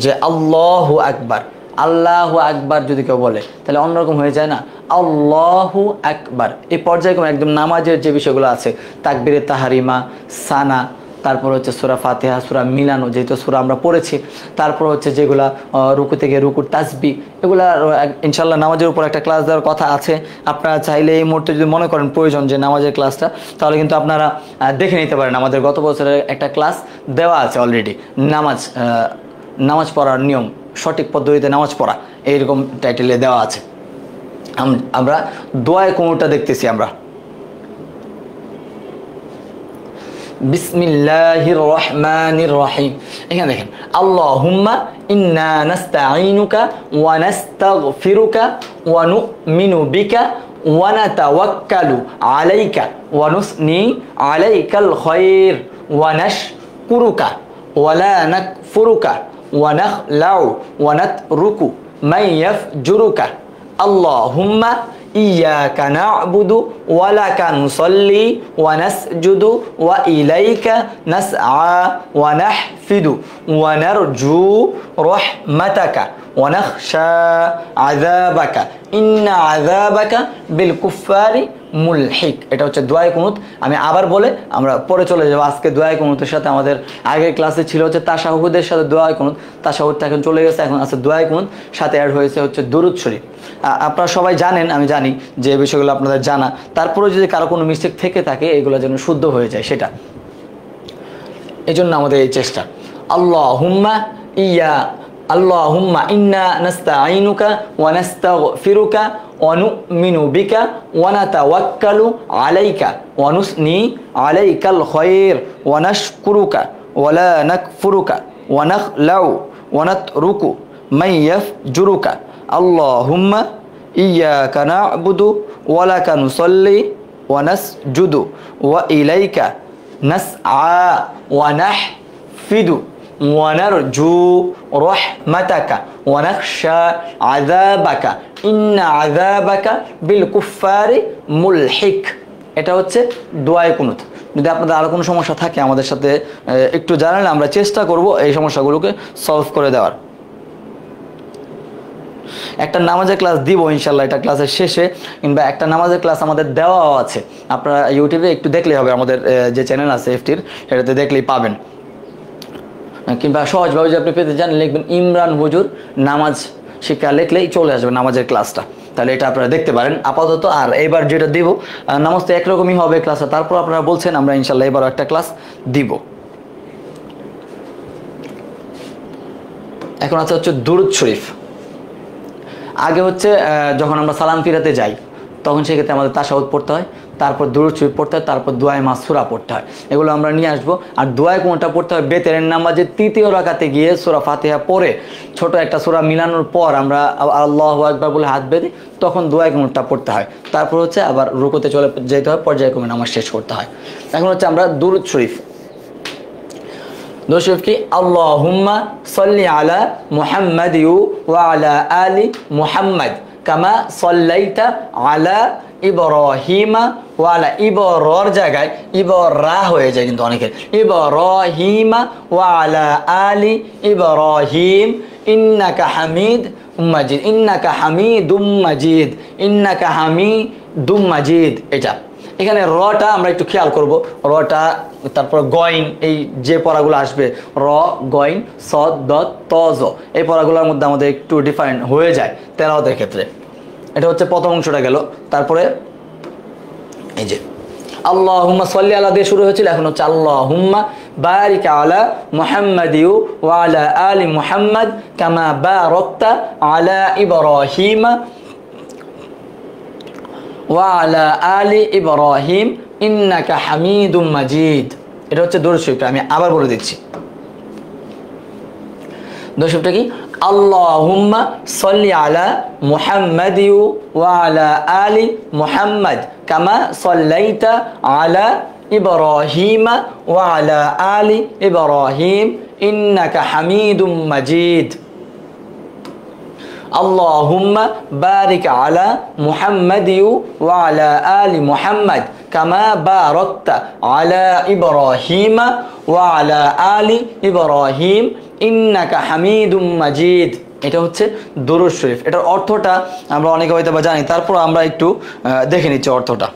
যে আল্লাহু আকবার, আল্লাহু আকবার যদি কেউ বলে তাহলে অন্যরকম হয়ে যায় না? আল্লাহু আকবার এই পর্যায়ক্রমে একদম নামাজের যে বিষয়গুলো আছে, তাকবীরে তাহারিমা, সানা, তারপর হচ্ছে সূরা ফাতিহা, সূরা মিলানো, যেহেতু সূরা আমরা পড়েছি, তারপর হচ্ছে যেগুলা রুকু থেকে রুকুর তাসবিহ, এগুলা ইনশাল্লাহ নামাজের উপর একটা ক্লাস দেওয়ার কথা আছে। আপনারা চাইলে এই মুহূর্তে যদি মনে করেন প্রয়োজন যে নামাজের ক্লাসটা, তাহলে কিন্তু আপনারা দেখে নিতে পারেন। আমাদের গত বছরের একটা ক্লাস দেওয়া আছে অলরেডি, নামাজ পড়ার নিয়ম, সঠিক পদ্ধতিতে নামাজ পড়া, এইরকম টাইটেলে দেওয়া আছে। আমরা দোয়ায়ে কুনুতটা দেখতেছি আমরা। বিসমিল্লাহির রহমানির রহিম। এখানে দেখেন, আল্লাহুম্মা ইন্না নাস্তাঈনুকা ওয়া নাস্তাগফিরুকা ওয়া নু'মিনু বিকা ওয়া নাতাওয়াক্কালু আলাইকা ওয়া নুসনি আলাইকাল খায়র ওয়া নাশকুরুকা ওয়া লা নাকফুরুকা ওয়া নাখলাউ ওয়া নাতরুকু মান ইয়াফজুরুকা। আল্লাহুম্মা ইয়াকা না'বুদু ওয়া লাকা নুসাল্লি ওয়া নাসজুদু ওয়া ইলাইকা নাসআ ওয়া নাহফিদু ওয়া নারজু রাহমাতাকা ওয়া নাখশা আযাবাকা ইন্না আযাবাকা বিল কুফফারি মুলহিক। এটা হচ্ছে দোয়ায়ে কুনুত। আমি আবার বলে আমরা পরে চলে যাব। আজকে দোয়ায়ে কুনুতের সাথে আমাদের আগের ক্লাসে ছিল হচ্ছে তাশাহুদের সাথে দোয়ায়ে কুনুত, তাশাহুদটা এখন চলে গেছে, এখন আছে দোয়ায়ে কুনুত, সাথে অ্যাড হয়েছে হচ্ছে দুরূদ শরীফ। আপনারা সবাই জানেন, আমি জানি যে এই বিষয়গুলো আপনাদের জানা, তারপরে যদি কারো কোনো মিস্টেক থেকে থাকে এগুলো যেন শুদ্ধ হয়ে যায় সেটা, এই জন্য আমাদের এই চেষ্টা। আল্লাহুম্মা ইন্না নাস্তাঈনুকা ওয়া নাস্তাগফিরুকা ওয়া নু'মিনু বিকা ওয়া নাতাওয়াক্কালু আলাইকা ওয়া নুসনি আলাইকাল খায়র ওয়া নাশকুরুকা ওয়া লা নাকফুরুকা ওয়া নাখলাউ ওয়া নাতরুকু মান ইয়াফজুরুকা। আল্লাহুম্মা ইয়্যাকা না'বুদু ওয়া লাকা নুসাল্লি ওয়া নাসজুদু ওয়া ইলাইকা নাসআ ওয়া নাহফিদু ওয়া নারজু রাহমাতাকা ওয়া নাখশা আযাবাকা ইন্না আযাবাকা বিল কুফফারি মুলহিক। এটা হচ্ছে দোয়ায়ে কুনুত। যদি আপনাদের আরও কোনো সমস্যা থাকে আমাদের সাথে একটু জানালে আমরা চেষ্টা করব এই সমস্যাগুলোকে সলভ করে দেওয়ার। একটা নামাজের ক্লাস দিব ইনশাল্লাহ, এটা ক্লাসের শেষে, কিংবা একটা নামাজের ক্লাস আমাদের দেওয়াও আছে, আপনারা ইউটিউবে একটু দেখলেই হবে, আমাদের যে চ্যানেল আছে এফটির সেটাতে দেখলেই পাবেন। কিংবা সহজভাবে যদি আপনি পেতে চান লিখবেন ইমরান হুজুর নামাজ শিক্ষা, লিখলেই চলে আসবে নামাজের ক্লাসটা, তাহলে এটা আপনারা দেখতে পারেন আপাতত। আর এবার যেটা দিব নামাজ তো একরকমই হবে ক্লাসে, তারপর আপনারা বলছেন আমরা ইনশাল্লাহ এবারও একটা ক্লাস দিব। এখন আছে হচ্ছে দুরূদ শরীফ। আগে হচ্ছে যখন আমরা সালাম ফিরাতে যাই তখন সেক্ষেত্রে আমাদের তাশাহুদ পড়তে হয়, তারপর দুরূদ শরীফ পড়তে হয়, তারপর দোয়ায়ে মাসুরা পড়তে হয়, এগুলো আমরা নিয়ে আসবো। আর দোয়ায়ে কোনটা পড়তে হয়, বেতেরের নামাজের তৃতীয় রাকাতে গিয়ে সূরা ফাতিহা পড়ে ছোট একটা সূরা মিলানোর পর আমরা আল্লাহু আকবার বলে হাত বেঁধে তখন দোয়ায়ে কোনটা পড়তে হয়, তারপর হচ্ছে আবার রুকুতে চলে যেতে হয়, পর্যায়ক্রমে নামাজ শেষ করতে হয়। এখন হচ্ছে আমরা দুরূদ শরীফ। দুরূদ শরীফ কি? আল্লাহুম্মা সাল্লি আলা মুহাম্মাদি ওয়া আলা আলি মুহাম্মাদ কামা সাল্লাইতা আলা ইব্রাহিমা ওয়া আলা ইবরর জায়গায় ইবরা হয়ে যায় কিন্তু অনেকের, ইব্রাহিমা ওয়া আলা আলি ইব্রাহিম ইন্নাকা হামিদ মাজিদ, ইন্নাকা হামিদুম মাজিদ, ইন্নাকা হামিদুম মাজিদ। এটা এখানে রটা আমরা একটু খেয়াল করব, রটা তারপর গয়েন, এই যে পড়াগুলো আসবে র গয়েন সদ দত তজ, এই পড়াগুলোর মধ্যে আমাদের একটু ডিফারেন্ট হয়ে যায় তেলাওয়াতের ক্ষেত্রে। এটা হচ্ছে প্রথম অংশটা গেল। তারপরে এই যে আল্লাহুম্মা সাল্লি আলা দিয়ে শুরু হয়েছিল, এখন হচ্ছে আল্লাহুম্মা বারিক আলা মুহাম্মাদি ওয়া আলা আলি মুহাম্মাদ কামা বারাকতা আলা ইব্রাহিমা ওয়া আলা আলি ইব্রাহিম ইন্নাকা হামিদুম মাজিদ। এটা হচ্ছে দুরূদ শরীফটা। আমি আবার বলে দিচ্ছি দুরূদ শরীফটা কি? আল্লাহুম্মা সাল্লি আলা মুহাম্মাদি ওয়া আলা আলি মুহাম্মাদ কামা সাল্লাইতা আলা ইব্রাহিমা ওয়া আলা আলি ইব্রাহিম ইন্নাকা হামিদুম মাজিদ। আল্লাহুম্মা বারিক আলা মুহাম্মাদি ওয়া আলা আলি মুহাম্মাদ কামা বারাকতা আলা ইব্রাহিমা ওয়া আলা আলি ইব্রাহিম ইন্নাকা হামিদুম মাজিদ। এটা হচ্ছে দুরূদ শরীফ। এটার অর্থটা আমরা অনেকে হয়তো বা জানি, তারপর আমরা একটু দেখে নিচ্ছি অর্থটা।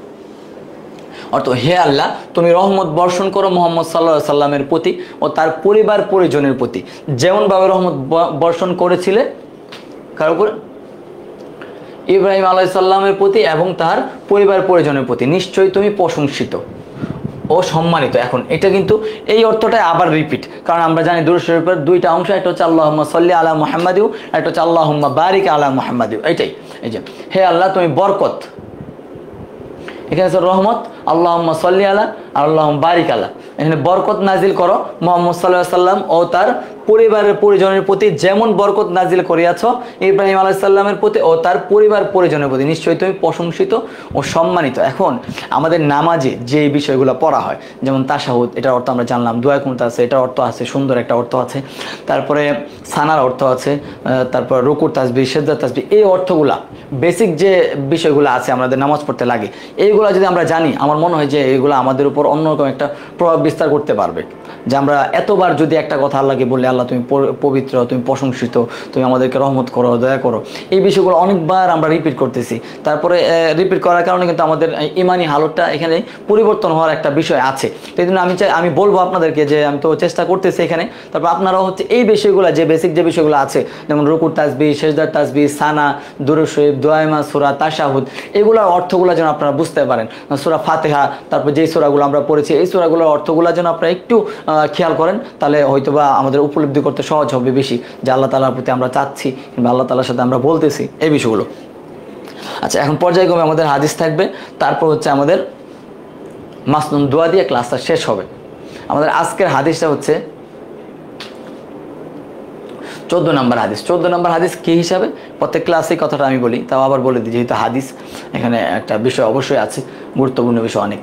অর্থ: হে আল্লাহ, তুমি রহমত বর্ষণ করো মুহাম্মদ সাল্লাল্লাহু আলাইহি সাল্লামের প্রতি ও তার পরিবার পরিজনের প্রতি, যেমনভাবে রহমত বর্ষণ করেছিলে কার উপর? ইব্রাহিম আলাইহিস সালামের প্রতি এবং তার পরিবার পরিজনের প্রতি। নিশ্চয়ই তুমি প্রশংসিত ও সম্মানিত। এখন এটা কিন্তু এই অর্থটাই আবার রিপিট, কারণ আমরা জানি দুরূদ শরীফের দুইটা অংশ, একটা হচ্ছে আল্লাহুম্মা সাল্লি আলা মুহাম্মাদি, একটা হচ্ছে আল্লাহুম্মা বারিক আলা মুহাম্মাদি। এইটাই, এই যে হে আল্লাহ তুমি বরকত, এখানে হচ্ছে রহমত, আল্লাহুম্মা সাল্লি আলা আর আল্লাহুম্মা বারিক আলা। এখানে বরকত নাজিল করো মুহাম্মদ সাল্লাল্লাহু আলাইহি সাল্লাম ও তার পরিবারের পরিজনের প্রতি যেমন বরকত নাজিল করিয়াছ ইব্রাহিম আলাইহিস সালামের প্রতি ও তার পরিবার পরিজনের প্রতি, নিশ্চয়ই তুমি প্রশংসিত ও সম্মানিত। এখন আমাদের নামাজে যে বিষয়গুলো পড়া হয়, যেমন তাশাহুদ, এটার অর্থ আমরা জানলাম, দোয়া কুনুত আছে, এটার অর্থ আছে, সুন্দর একটা অর্থ আছে, তারপরে সানার অর্থ আছে, তারপর রুকুর তাসবিহ, সিজদার তাসবিহ, এই অর্থগুলা বেসিক যে বিষয়গুলো আছে আমাদের নামাজ পড়তে লাগে, এইগুলো যদি আমরা জানি, আমার মনে হয় যে এইগুলো আমাদের উপর অন্যরকম একটা প্রভাব বিস্তার করতে পারবে। যে আমরা এতবার যদি একটা কথা আল্লাহকে বললে, আল্লাহ তুমি পবিত্র, তুমি প্রশংসিত, তুমি আমাদেরকে রহমত করো, দয়া করো, এই বিষয়গুলো অনেকবার আমরা রিপিট করতেছি। তারপরে রিপিট করার কারণে কিন্তু আমাদের ইমানি হালতটা এখানে পরিবর্তন হওয়ার একটা বিষয় আছে। তো এই জন্য আমি বলবো আপনাদেরকে যে আমি তো চেষ্টা করতেছি এখানে, তারপর আপনারাও হচ্ছে এই বিষয়গুলো, যে বেসিক যে বিষয়গুলো আছে, যেমন রুকুর তাসবিহ, সিজদার তাসবিহ, সানা, দুরূদ শরীফ, দোয়াইমা, সূরা, তাশাহুদ, এগুলোর অর্থগুলো যেন আপনারা বুঝতে পারেন। সূরা ফাতিহা, তারপর যেই সূরাগুলো আমরা পড়েছি, এই সূরাগুলোর অর্থগুলো যেন আপনারা একটু খেয়াল করেন, তাহলে হয়তোবা আমাদের উপলব্ধি করতে সহজ হবে বেশি, যে আল্লাহ তাআলার প্রতি আমরা চাচ্ছি কিংবা আল্লাহ তাআলার সাথে আমরা বলতেছি এই বিষয়গুলো। আচ্ছা, এখন পর্যায়ক্রমে আমাদের হাদিস থাকবে, তারপর হচ্ছে আমাদের মাসনুন দোয়া দিয়ে ক্লাসটা শেষ হবে। আমাদের আজকের হাদিসটা হচ্ছে 14 নম্বর হাদিস। 14 নম্বর হাদিস কী হিসাবে, প্রত্যেক ক্লাসে কথাটা আমি বলি, তাও আবার বলে দিই, যেহেতু হাদিস এখানে একটা বিষয় অবশ্যই আছে, গুরুত্বপূর্ণ বিষয় অনেক।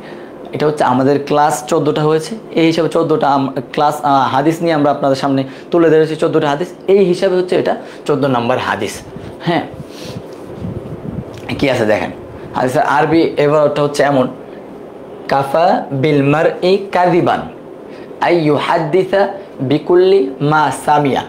এটা হচ্ছে আমাদের ক্লাস 14টা হয়েছে, এই হিসাবে 14টা ক্লাস হাদিস নিয়ে আমরা আপনাদের সামনে তুলে ধরেছি, 14টা হাদিস, এই হিসাবে হচ্ছে এটা 14 নম্বর হাদিস। হ্যাঁ, কি আছে দেখেন, হাদিসের আরবি এবারটা হচ্ছে এমন, কাফা বিল মারই কাযিবান আই ইউহাদ্দিসা বিকুল্লি মা সামিয়া।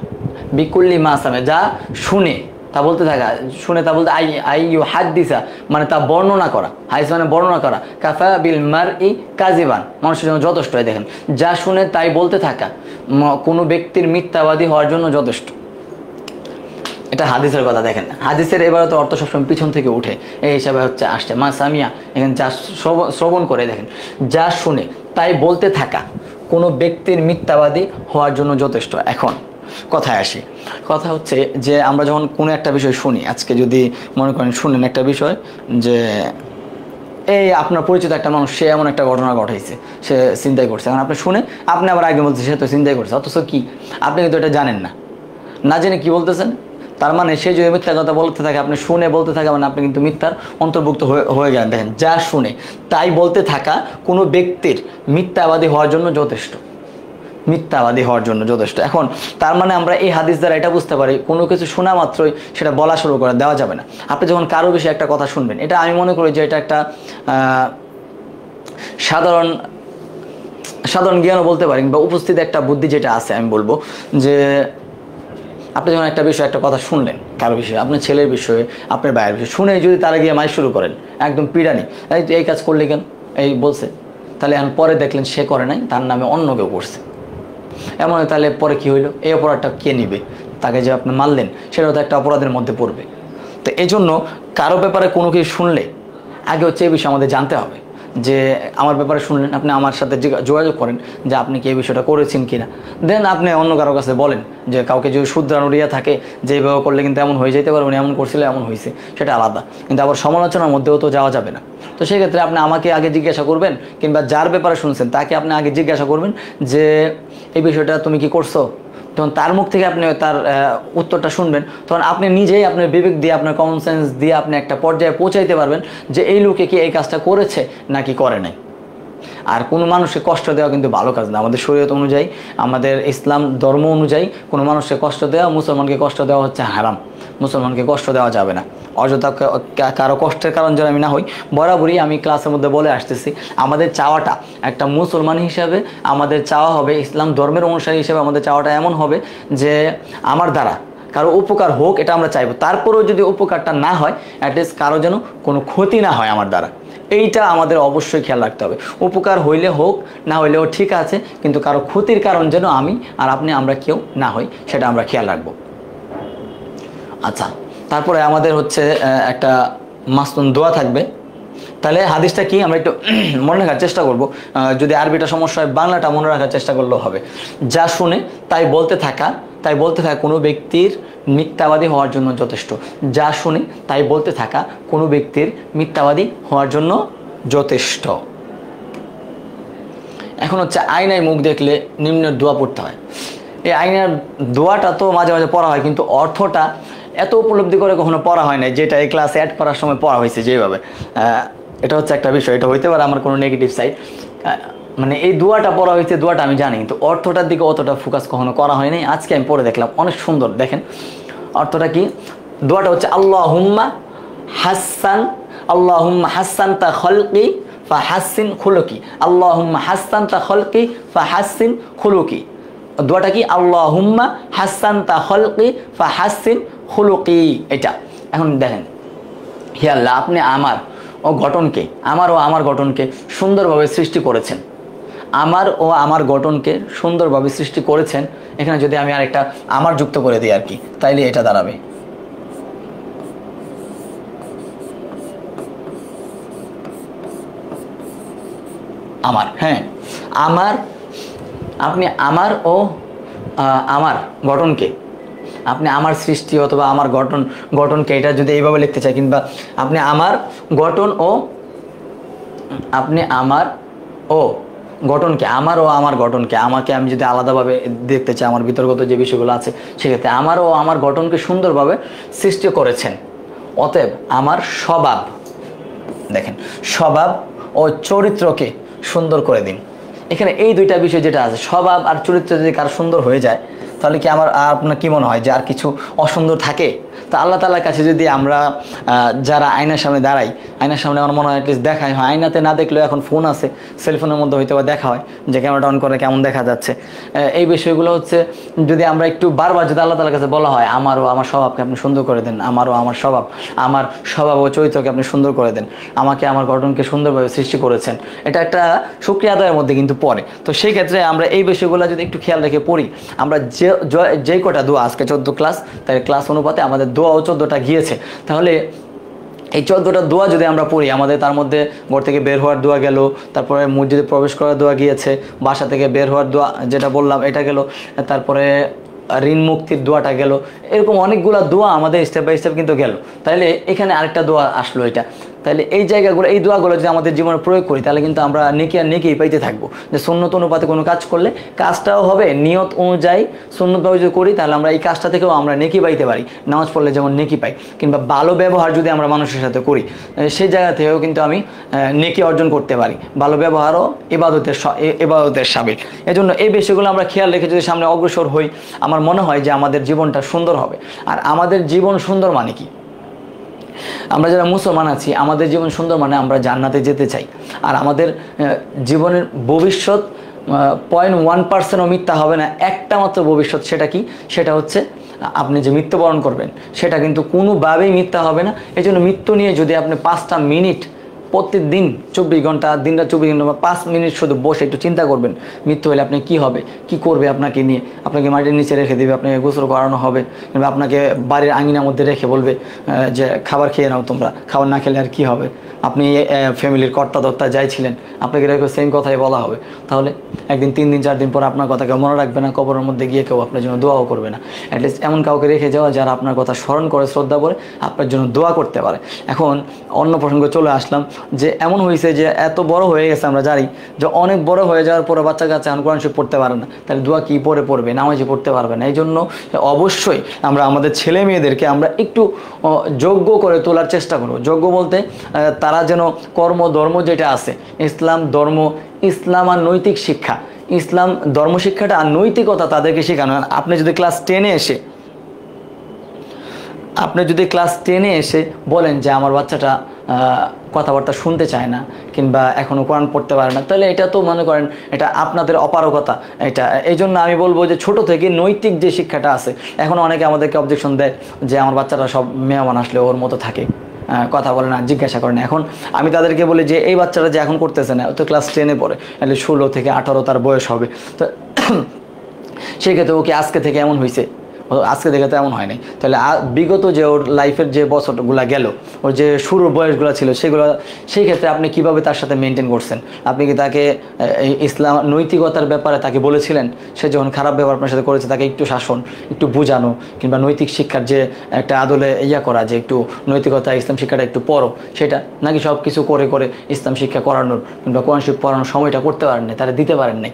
বিকুল্লি মা সামিয়া, যা শুনে তা বলতে থাকা, শুনে তা বলতে আই ইউহাদ্দিসা মানে তা বর্ণনা করা, হাদিস মানে বর্ণনা করা। কাফা বিল মারই কাযিবান, মানুষের জন্য যথেষ্ট। দেখেন, যা শুনে তাই বলতে থাকা কোনো ব্যক্তির মিথ্যাবাদী হওয়ার জন্য যথেষ্ট। এটা হাদিসের কথা। দেখেন, হাদিসের এবারে তো অর্থ সবসময় পিছন থেকে উঠে, এই হিসাবে হচ্ছে আসছে মা সামিয়া, এখানে যা শ্রবণ করে, দেখেন, যা শুনে তাই বলতে থাকা কোনো ব্যক্তির মিথ্যাবাদী হওয়ার জন্য যথেষ্ট। এখন কথায় আসি, কথা হচ্ছে যে আমরা যখন কোনো একটা বিষয় শুনি, আজকে যদি মনে করেন শুনেন একটা বিষয় যে এই আপনার পরিচিত একটা মানুষ, সে এমন একটা ঘটনা ঘটাইছে, সে চিন্তাই করছে, এখন আপনি শুনে আপনি আবার আগে বলছেন সে তো চিন্তাই করছে, অথচ কি আপনি কিন্তু এটা জানেন না, না জেনে কি বলতেছেন, তার মানে সে যদি মিথ্যা কথা বলতে থাকে, আপনি শুনে বলতে থাকে, মানে আপনি কিন্তু মিথ্যার অন্তর্ভুক্ত হয়ে গেলেন। দেখেন, যা শুনে তাই বলতে থাকা কোনো ব্যক্তির মিথ্যাবাদী হওয়ার জন্য যথেষ্ট, মিথ্যাবাদী হওয়ার জন্য যথেষ্ট। এখন তার মানে আমরা এই হাদিস দ্বারা এটা বুঝতে পারি, কোনো কিছু শোনা মাত্রই সেটা বলা শুরু করে দেওয়া যাবে না। আপনি যখন কারো বিষয়ে একটা কথা শুনবেন, এটা আমি মনে করি যে এটা একটা সাধারণ জ্ঞানও বলতে পারি, বা উপস্থিত একটা বুদ্ধি যেটা আছে, আমি বলবো যে আপনি যখন একটা বিষয়, একটা কথা শুনলেন কারো বিষয়ে, আপনার ছেলের বিষয়ে, আপনার ভাইয়ের বিষয়ে, শুনে যদি তারা গিয়ে মাইক শুরু করেন, একদম পিড়ানি, এই কাজ করলে কেন, এই বলছে, তাহলে এখন পরে দেখলেন সে করে নাই, তার নামে অন্য কেউ করছে, এমন তাহলে পরে কি হইলো, এই অপরাধটা কে নিবে, তাকে যে আপনি মারলেন সেটাও তো একটা অপরাধের মধ্যে পড়বে। তো এই জন্য কারো ব্যাপারে কোনো কিছু শুনলে আগে হচ্ছে এই বিষয়ে আমাদের জানতে হবে, যে আমার ব্যাপারে শুনলেন, আপনি আমার সাথে যোগাযোগ করেন যে আপনি কি এই বিষয়টা করেছেন কিনা, দেন আপনি অন্য কারো কাছে বলেন, যে কাউকে যদি শুধরানো রিয়া থাকে যে এইভাবে করলে কিন্তু এমন হয়ে যেতে পারে, উনি এমন করছিল, এমন হয়েছে, সেটা আলাদা, কিন্তু আবার সমালোচনার মধ্যেও তো যাওয়া যাবে না। তো সেক্ষেত্রে আপনি আমাকে আগে জিজ্ঞাসা করবেন, কিংবা যার ব্যাপারে শুনছেন তাকে আপনি আগে জিজ্ঞাসা করবেন যে এই বিষয়টা তুমি কি করছো, তখন তার মুখ থেকে আপনি তার উত্তরটা শুনবেন, তখন আপনি নিজেই আপনার বিবেক দিয়ে, আপনার কমন সেন্স দিয়ে আপনি একটা পর্যায়ে পৌঁছাইতে পারবেন যে এই লোকে কি এই কাজটা করেছে নাকি করে নাই। আর কোনো মানুষকে কষ্ট দেওয়া কিন্তু ভালো কাজ না, আমাদের শরীয়ত অনুযায়ী, আমাদের ইসলাম ধর্ম অনুযায়ী কোনো মানুষকে কষ্ট দেওয়া, মুসলমানকে কষ্ট দেওয়া হচ্ছে হারাম, মুসলমানকে কষ্ট দেওয়া যাবে না। অযথা কারো কষ্টের কারণ যেন আমি না হই, বরাবরই আমি ক্লাসের মধ্যে বলে আসতেছি, আমাদের চাওয়াটা একটা মুসলমান হিসাবে, আমাদের চাওয়া হবে, ইসলাম ধর্মের অনুসারী হিসেবে আমাদের চাওয়াটা এমন হবে যে আমার দ্বারা কারো উপকার হোক, এটা আমরা চাইবো। তারপরেও যদি উপকারটা না হয়, অ্যাটলিস্ট কারো যেন কোনো ক্ষতি না হয় আমার দ্বারা, এইটা আমাদের অবশ্যই খেয়াল রাখতে হবে। উপকার হইলে হোক, না হইলেও ঠিক আছে, কিন্তু কারো ক্ষতির কারণ যেন আমি আর আপনি, আমরা কেউ না হই, সেটা আমরা খেয়াল রাখবো। আচ্ছা, তারপরে আমাদের হচ্ছে একটা মাসনুন দোয়া থাকবে। তাহলে হাদিসটা কি আমরা একটু মনে রাখার চেষ্টা করব, যদি আরবিটা সমস্যা হয় বাংলাটা মনে রাখার চেষ্টা করলেও হবে। যা শুনে তাই বলতে থাকা কোনো ব্যক্তির মিথ্যাবাদী হওয়ার জন্য যথেষ্ট। যা শুনে তাই বলতে থাকা কোনো ব্যক্তির মিথ্যাবাদী হওয়ার জন্য যথেষ্ট। এখন হচ্ছে আয়নায় মুখ দেখলে নিম্নের দোয়া পড়তে হয়। এই আয়নার দোয়াটা তো মাঝে মাঝে পড়া হয়, কিন্তু অর্থটা এত উপলব্ধি করে কখনো পড়া হয় না, যেটা এই ক্লাসে অ্যাড করার সময় পড়া হয়েছে যেভাবে। এটা হচ্ছে একটা বিষয়, এটা হইতে পারে আমার কোনো নেগেটিভ সাইড। মানে এই দোয়াটা পড়া হয়েছে, দোয়াটা আমি জানি, কিন্তু অর্থটার দিকে অতটা ফোকাস কখনো করা হয়নি। আজকে আমি পড়ে দেখলাম, অনেক সুন্দর। দেখেন অর্থটা কি। দোয়াটা হচ্ছে আল্লাহুম্মা হাসান, আল্লাহুম্মা হাসানতা খলকি ফাহাসিন খুলুকি, আল্লাহুম্মা হাসানতা খলকি ফাহাসিন খুলুকি। দোয়াটা কি? আল্লাহুম্মা হাসানতা খলকি ফাহাসিন খুলুকি। এটা এখন দেখেন, হে আল্লাহ, আপনি আমার ও গঠনকে, আমার ও আমার গঠনকে সুন্দরভাবে সৃষ্টি করেছেন। আমার ও আমার গঠনকে সুন্দরভাবে সৃষ্টি করেছেন। এখানে যদি আমি আরেকটা আমার যুক্ত করে দিই আর কি, তাইলে এটা দাঁড়াবে আমার। হ্যাঁ, আমার, আপনি আমার ও আমার গঠনকে, আপনি আমার সৃষ্টি অথবা আমার গঠনকে, এটা যদি এইভাবে লিখতে চাই, কিংবা আপনি আমার গঠন ও, আপনি আমার ও গঠনকে, আমার ও আমার গঠনকে, আমাকে আমি যদি আলাদাভাবে দেখতে চাই, আমার বিতর্গত যে বিষয়গুলো আছে সেক্ষেত্রে আমার ও আমার গঠনকে সুন্দরভাবে সৃষ্টি করেছেন। অতএব আমার স্বভাব, দেখেন, স্বভাব ও চরিত্রকে সুন্দর করে দিন। এখানে এই দুইটা বিষয় যেটা আছে, স্বভাব আর চরিত্র যদি কার সুন্দর হয়ে যায়, তাহলে কি আপনার কি মনে হয় যে আর কিছু অসুন্দর থাকে? তো আল্লাহ তাআলার কাছে যদি আমরা যারা আয়নার সামনে দাঁড়াই, আয়নার সামনে আমার মনে হয় অ্যাটলিস্ট দেখাই হয়, আয়নাতে না দেখলেও এখন ফোন আছে, সেলফোনের মধ্যে হয়তো বা দেখা হয় যে ক্যামেরাটা অন করে কেমন দেখা যাচ্ছে। এই বিষয়গুলো হচ্ছে যদি আমরা একটু বারবার যদি আল্লাহ তাআলার কাছে বলা হয়, আমারও আমার স্বভাবকে আপনি সুন্দর করে দেন, আমারও আমার স্বভাব ও চরিত্রকে আপনি সুন্দর করে দেন, আমাকে আমার গঠনকে সুন্দরভাবে সৃষ্টি করেছেন, এটা একটা শুকরিয়া আদায়ের মধ্যে কিন্তু পড়ে। তো সেই ক্ষেত্রে আমরা এই বিষয়গুলো যদি একটু খেয়াল রেখে পড়ি, আমরা যেই কটা দোয়া, আজকে 14 ক্লাস, তাই ক্লাস অনুপাতে আমাদের দোয়াও 14টা গিয়েছে। তাহলে এই 14টা দোয়া যদি আমরা পড়ি, আমাদের তার মধ্যে ঘর থেকে বের হওয়ার দোয়া গেল, তারপরে মসজিদে প্রবেশ করার দোয়া গিয়েছে, বাসা থেকে বের হওয়ার দোয়া যেটা বললাম এটা গেল, তারপরে ঋণ মুক্তির দোয়াটা গেল, এরকম অনেকগুলো দোয়া আমাদের স্টেপ বাই স্টেপ কিন্তু গেল। তাহলে এখানে আরেকটা দোয়া আসলো এটা। তাহলে এই জায়গাগুলো, এই দোয়াগুলো যদি আমাদের জীবনে প্রয়োগ করি, তাহলে কিন্তু আমরা নেকি আর নেকিই পাইতে থাকবো। যে সুন্নত অনুপাতে কোনো কাজ করলে কাজটাও হবে নিয়ত অনুযায়ী, সুন্নতভাবে যদি করি তাহলে আমরা এই কাজটা থেকেও আমরা নেকি পাইতে পারি। নামাজ পড়লে যেমন নেকি পাই, কিংবা ভালো ব্যবহার যদি আমরা মানুষের সাথে করি, সেই জায়গা থেকেও কিন্তু আমি নেকি অর্জন করতে পারি। ভালো ব্যবহারও ইবাদতের সাবিল। এজন্য এই বিষয়গুলো আমরা খেয়াল রেখে যদি সামনে অগ্রসর হই, আমার মনে হয় যে আমাদের জীবনটা সুন্দর হবে। আর আমাদের জীবন সুন্দর মানে কি? আমরা যারা মুসলমান আছি, আমাদের জীবন সুন্দর মানে আমরা জান্নাতে যেতে চাই। আর আমাদের জীবনের ভবিষ্যৎ 0.1%ও মিথ্যা হবে না, একটা মাত্র ভবিষ্যৎ। সেটা কি? সেটা হচ্ছে আপনি যে মৃত্যুবরণ করবেন, সেটা কিন্তু কোনোভাবেই মিথ্যা হবে না। এই জন্য মৃত্যু নিয়ে যদি আপনি 5টা মিনিট প্রত্যেকদিন, 24 ঘন্টা, দিনটা 24 ঘন্টা, 5 মিনিট শুধু বসে একটু চিন্তা করবেন, মৃত্যু হলে আপনি কি হবে, কি করবে আপনাকে নিয়ে। আপনাকে মাটির নিচে রেখে দেবে, আপনাকে গোসল করানো হবে, কিংবা আপনাকে বাড়ির আঙিনার মধ্যে রেখে বলবে যে খাবার খেয়ে নাও তোমরা, খাবার না খেলে আর কি হবে, আপনি ফ্যামিলির কর্তা দত্তা যাই ছিলেন, আপনাকে রেখে সেম কথাই বলা হবে। তাহলে একদিন, 3 দিন, 4 দিন পর আপনার কথা কেউ মনে রাখবে না, কবরের মধ্যে গিয়ে কেউ আপনার জন্য দোয়াও করবে না। অ্যাটলিস্ট এমন কাউকে রেখে যাওয়া যারা আপনার কথা স্মরণ করে, শ্রদ্ধা করে আপনার জন্য দোয়া করতে পারে। এখন অন্য প্রসঙ্গে চলে আসলাম, যে এমন হয়েছে যে এত বড় হয়ে গেছে, আমরা জানি যে অনেক বড় হয়ে যাওয়ার পরে বাচ্চা কাছে কোরআন শরীফ পড়তে পারে না, তাহলে দোয়া কি পড়বে, নামাজে পড়তে পারবে না। এই জন্য অবশ্যই আমরা আমাদের ছেলে মেয়েদেরকে আমরা একটু যোগ্য করে তোলার চেষ্টা করব। যোগ্য বলতে তারা যেন কর্ম ধর্ম যেটা আছে, ইসলাম ধর্ম, ইসলাম আর নৈতিক শিক্ষা, ইসলাম ধর্ম শিক্ষাটা আর নৈতিকতা তাদেরকে শেখানো। আপনি যদি ক্লাস 10-এ এসে বলেন যে আমার বাচ্চাটা কথাবার্তা শুনতে চায় না, কিংবা এখনও কোরআন পড়তে পারে না, তাহলে এটা তো মনে করেন এটা আপনাদের অপারগতা। এটা এই জন্য আমি বলবো যে ছোট থেকে নৈতিক যে শিক্ষাটা আছে, এখন অনেকে আমাদেরকে অবজেকশন দেয় যে আমার বাচ্চাটা সব মেহমান আসলে ওর মতো থাকে, কথা বলে না, জিজ্ঞাসা করে না। এখন আমি তাদেরকে বলি যে এই বাচ্চাটা যে এখন করতেছে না, ও তো ক্লাস 10-এ পড়ে, তাহলে 16 থেকে 18 তার বয়স হবে। তো সেই ক্ষেত্রে ওকে আজকে থেকে এমন হয়েছে, আজকে দেখে তো এমন হয় নাই। তাহলে বিগত যে ওর লাইফের যে বছরগুলো গেল, ওর যে শুরুর বয়সগুলো ছিল সেগুলো, সেই ক্ষেত্রে আপনি কিভাবে তার সাথে মেনটেন করছেন? আপনি কি তাকে ইসলাম নৈতিকতার ব্যাপারে তাকে বলেছিলেন? সে যখন খারাপ ব্যবহার আপনার সাথে করেছে তাকে একটু শাসন, একটু বোঝানো, কিংবা নৈতিক শিক্ষার যে একটা আদলে করা, যে একটু নৈতিকতা ইসলাম শিক্ষাটা একটু পড়ো সেটা, নাকি সব কিছু করে করে ইসলাম শিক্ষা করানোর কিংবা কোরআন শরীফ পড়ানোর সময়টা করতে পারেন নাই, তারা দিতে পারেন নাই,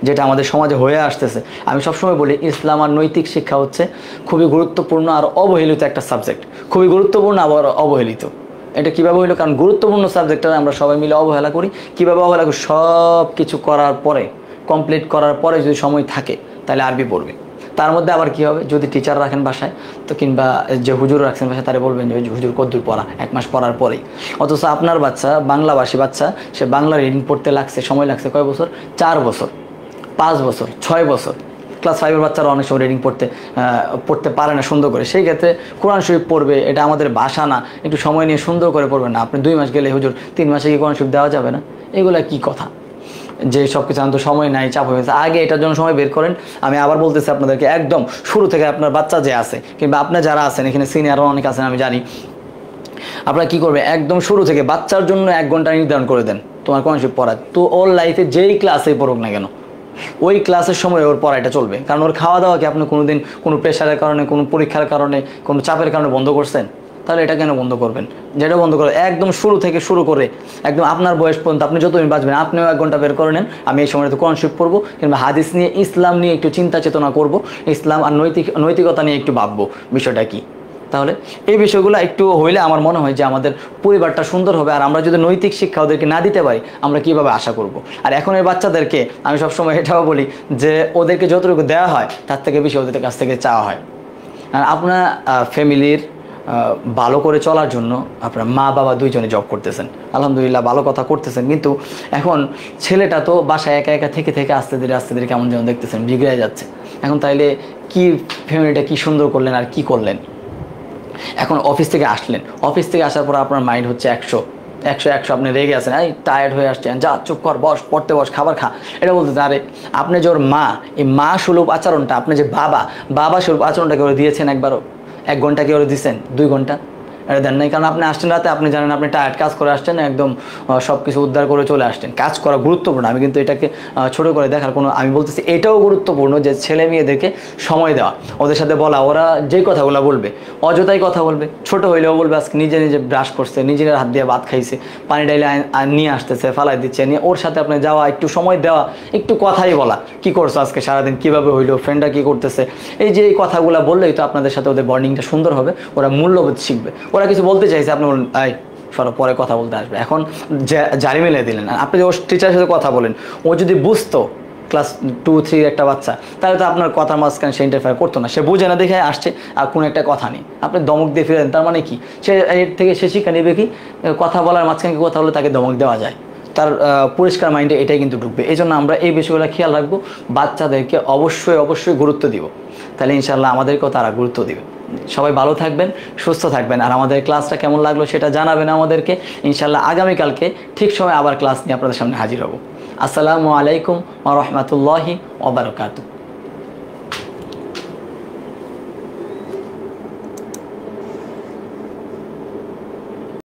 যেটা আমাদের সমাজে হয়ে আসতেছে? আমি সবসময় বলি ইসলাম আর নৈতিক শিক্ষা হচ্ছে খুবই গুরুত্বপূর্ণ আর অবহেলিত একটা সাবজেক্ট। খুবই গুরুত্বপূর্ণ আবার অবহেলিত। এটা কীভাবে হইলো? কারণ গুরুত্বপূর্ণ সাবজেক্টটা আমরা সবাই মিলে অবহেলা করি। কীভাবে অবহেলা করি? সব কিছু করার পরে, কমপ্লিট করার পরে যদি সময় থাকে তাহলে আরবি পড়বে। তার মধ্যে আবার কী হবে, যদি টিচার রাখেন বাসায় তো, কিংবা যে হুজুর রাখছেন বাসায়, তারা বলবেন যে হুজুর কদ্দুর পড়া, 1 মাস পড়ার পরেই। অথচ আপনার বাচ্চা, বাংলাভাষী বাচ্চা, সে বাংলা রিডিং পড়তে লাগছে, সময় লাগছে কয় বছর? 4 বছর, 5 বছর, 6 বছর। ক্লাস 5-এর বাচ্চারা অনেক সময় রিডিং পড়তে পারে না সুন্দর করে। সেই ক্ষেত্রে কোরআন শরীফ পড়বে, এটা আমাদের ভাষা না, একটু সময় নিয়ে সুন্দর করে পড়বেন না। আপনি 2 মাস গেলে হুজুর 3 মাসে কি কোরআন শরীফ দেওয়া যাবে না? এগুলা কি কথা? যে সব কিছু আনতে সময় নাই, চাপ হয়ে গেছে, আগে এটার জন্য সময় বের করেন। আমি আবার বলতেছি আপনাদেরকে, একদম শুরু থেকে আপনার বাচ্চা যে আছে, কিংবা আপনার যারা আছেন এখানে সিনিয়রও অনেক আছেন আমি জানি, আপনারা কী করবেন, একদম শুরু থেকে বাচ্চার জন্য 1 ঘন্টা নির্ধারণ করে দেন তোমার কোরআন শরীফ পড়া। তো ওর লাইফে যেই ক্লাসেই পড়ুক না কেন, ওই ক্লাসের সময় ওর পড়াটা চলবে। কারণ ওর খাওয়া দাওয়া কি আপনি কোনোদিন কোনো প্রেশারের কারণে, কোনো পরীক্ষার কারণে, কোনো চাপের কারণে বন্ধ করছেন? তাহলে এটা কেন বন্ধ করবেন? যেটা বন্ধ করে একদম শুরু থেকে শুরু করে একদম আপনার বয়স পর্যন্ত আপনি যতদিন বাঁচবেন, আপনিও 1 ঘন্টা বের করে নেন, আমি এই সময়টাতে কোরআন শরীফ পড়বো, কিংবা হাদিস নিয়ে, ইসলাম নিয়ে একটু চিন্তা চেতনা করব, ইসলাম আর নৈতিকতা নিয়ে একটু ভাববো বিষয়টা কি। তাহলে এই বিষয়গুলো একটু হইলে আমার মনে হয় যে আমাদের পরিবারটা সুন্দর হবে। আর আমরা যদি নৈতিক শিক্ষা ওদেরকে না দিতে পারি, আমরা কীভাবে আশা করব? আর এখন এই বাচ্চাদেরকে আমি সবসময় এটাও বলি যে ওদেরকে যতটুকু দেওয়া হয় তার থেকে বেশি ওদের কাছ থেকে চাওয়া হয়। আর আপনার ফ্যামিলির ভালো করে চলার জন্য আপনার মা বাবা দুইজনে জব করতেছেন, আলহামদুলিল্লাহ ভালো কথা করতেছেন, কিন্তু এখন ছেলেটা তো বাসায় একা একা থেকে থেকে আস্তে ধীরে কেমন যেন দেখতেছেন বিগড়ে যাচ্ছে। এখন তাইলে কি ফ্যামিলিটা কি সুন্দর করলেন আর কি করলেন? এখন অফিস থেকে আসলেন, অফিস থেকে আসার পর আপনার মাইন্ড হচ্ছে 100 আপনি রেগে আছেন, এই টায়ার্ড হয়ে আসছেন, যা চুপ কর, বস, পড়তে বস, খাবার খা, এটা বলতেছেন। আরে আপনি যে ওর মা, এই মা সুলভ আচরণটা, আপনি যে বাবা সুলভ আচরণটাকে ওরা দিয়েছেন একবারও? 1 ঘন্টা কি ওরা দিচ্ছেন? 2 ঘন্টা? এটা দেন নাই। কারণ আপনি আসছেন রাতে, আপনি জানেন আপনি টায়ার্ড, কাজ করে আসছেন, একদম সব কিছু উদ্ধার করে চলে আসছেন। কাজ করা গুরুত্বপূর্ণ, আমি কিন্তু এটাকে ছোটো করে দেখার কোনো, আমি বলতেছি এটাও গুরুত্বপূর্ণ যে ছেলে মেয়েদেরকে সময় দেওয়া, ওদের সাথে বলা, ওরা যেই কথাগুলো বলবে অযথাই কথা বলবে, ছোট হইলেও বলবে আজকে নিজে ব্রাশ করছে, নিজের হাত দিয়ে ভাত খাইছে, পানি ডাইলে নিয়ে আসতেছে, ফালাই দিচ্ছে, নিয়ে ওর সাথে আপনি যাওয়া, একটু সময় দেওয়া, একটু কথাই বলা, কি করছো আজকে সারাদিন, কীভাবে হইলো, ফ্রেন্ডরা কী করতেছে, এই যে এই কথাগুলো বললেই তো আপনাদের সাথে ওদের বন্ডিংটা সুন্দর হবে, ওরা মূল্যবোধ শিখবে। ওরা কিছু বলতে চাইছে, আপনি বলুন এই সরো, পরে কথা বলতে আসবে, এখন জারি মিলিয়ে দিলেন। আপনি যে ওর টিচারের সাথে কথা বলেন, ও যদি বুঝতো, ক্লাস 2-3 একটা বাচ্চা, তাহলে তো আপনার কথার মাঝখানে সে ইন্টারফেয়ার করতো না। সে বুঝে না দেখে আসছে আর কোনো একটা কথা নেই, আপনি দমক দিয়ে ফিরে দেন, তার মানে কি সে এর থেকে সে শিক্ষা নেবে কি? কথা বলার মাঝখানে কথা বলে তাকে দমক দেওয়া যায়, তার পরিষ্কার মাইন্ডে এটাই কিন্তু ঢুকবে। এই জন্য আমরা এই বিষয়গুলো খেয়াল রাখবো, বাচ্চাদেরকে অবশ্যই গুরুত্ব দিব, তাহলে ইনশাআল্লাহ আমাদেরকেও তারা গুরুত্ব দিবে। সবাই ভালো থাকবেন, সুস্থ থাকবেন, আর আমাদের ক্লাসটা কেমন লাগলো সেটা জানাবেন আমাদেরকে। ইনশাআল্লাহ আগামীকালকে ঠিক সময় আবার ক্লাস নিয়ে আপনাদের সামনে হাজির হব। আসসালামু আলাইকুম ওয়া রাহমাতুল্লাহি ওয়া বারাকাতুহু।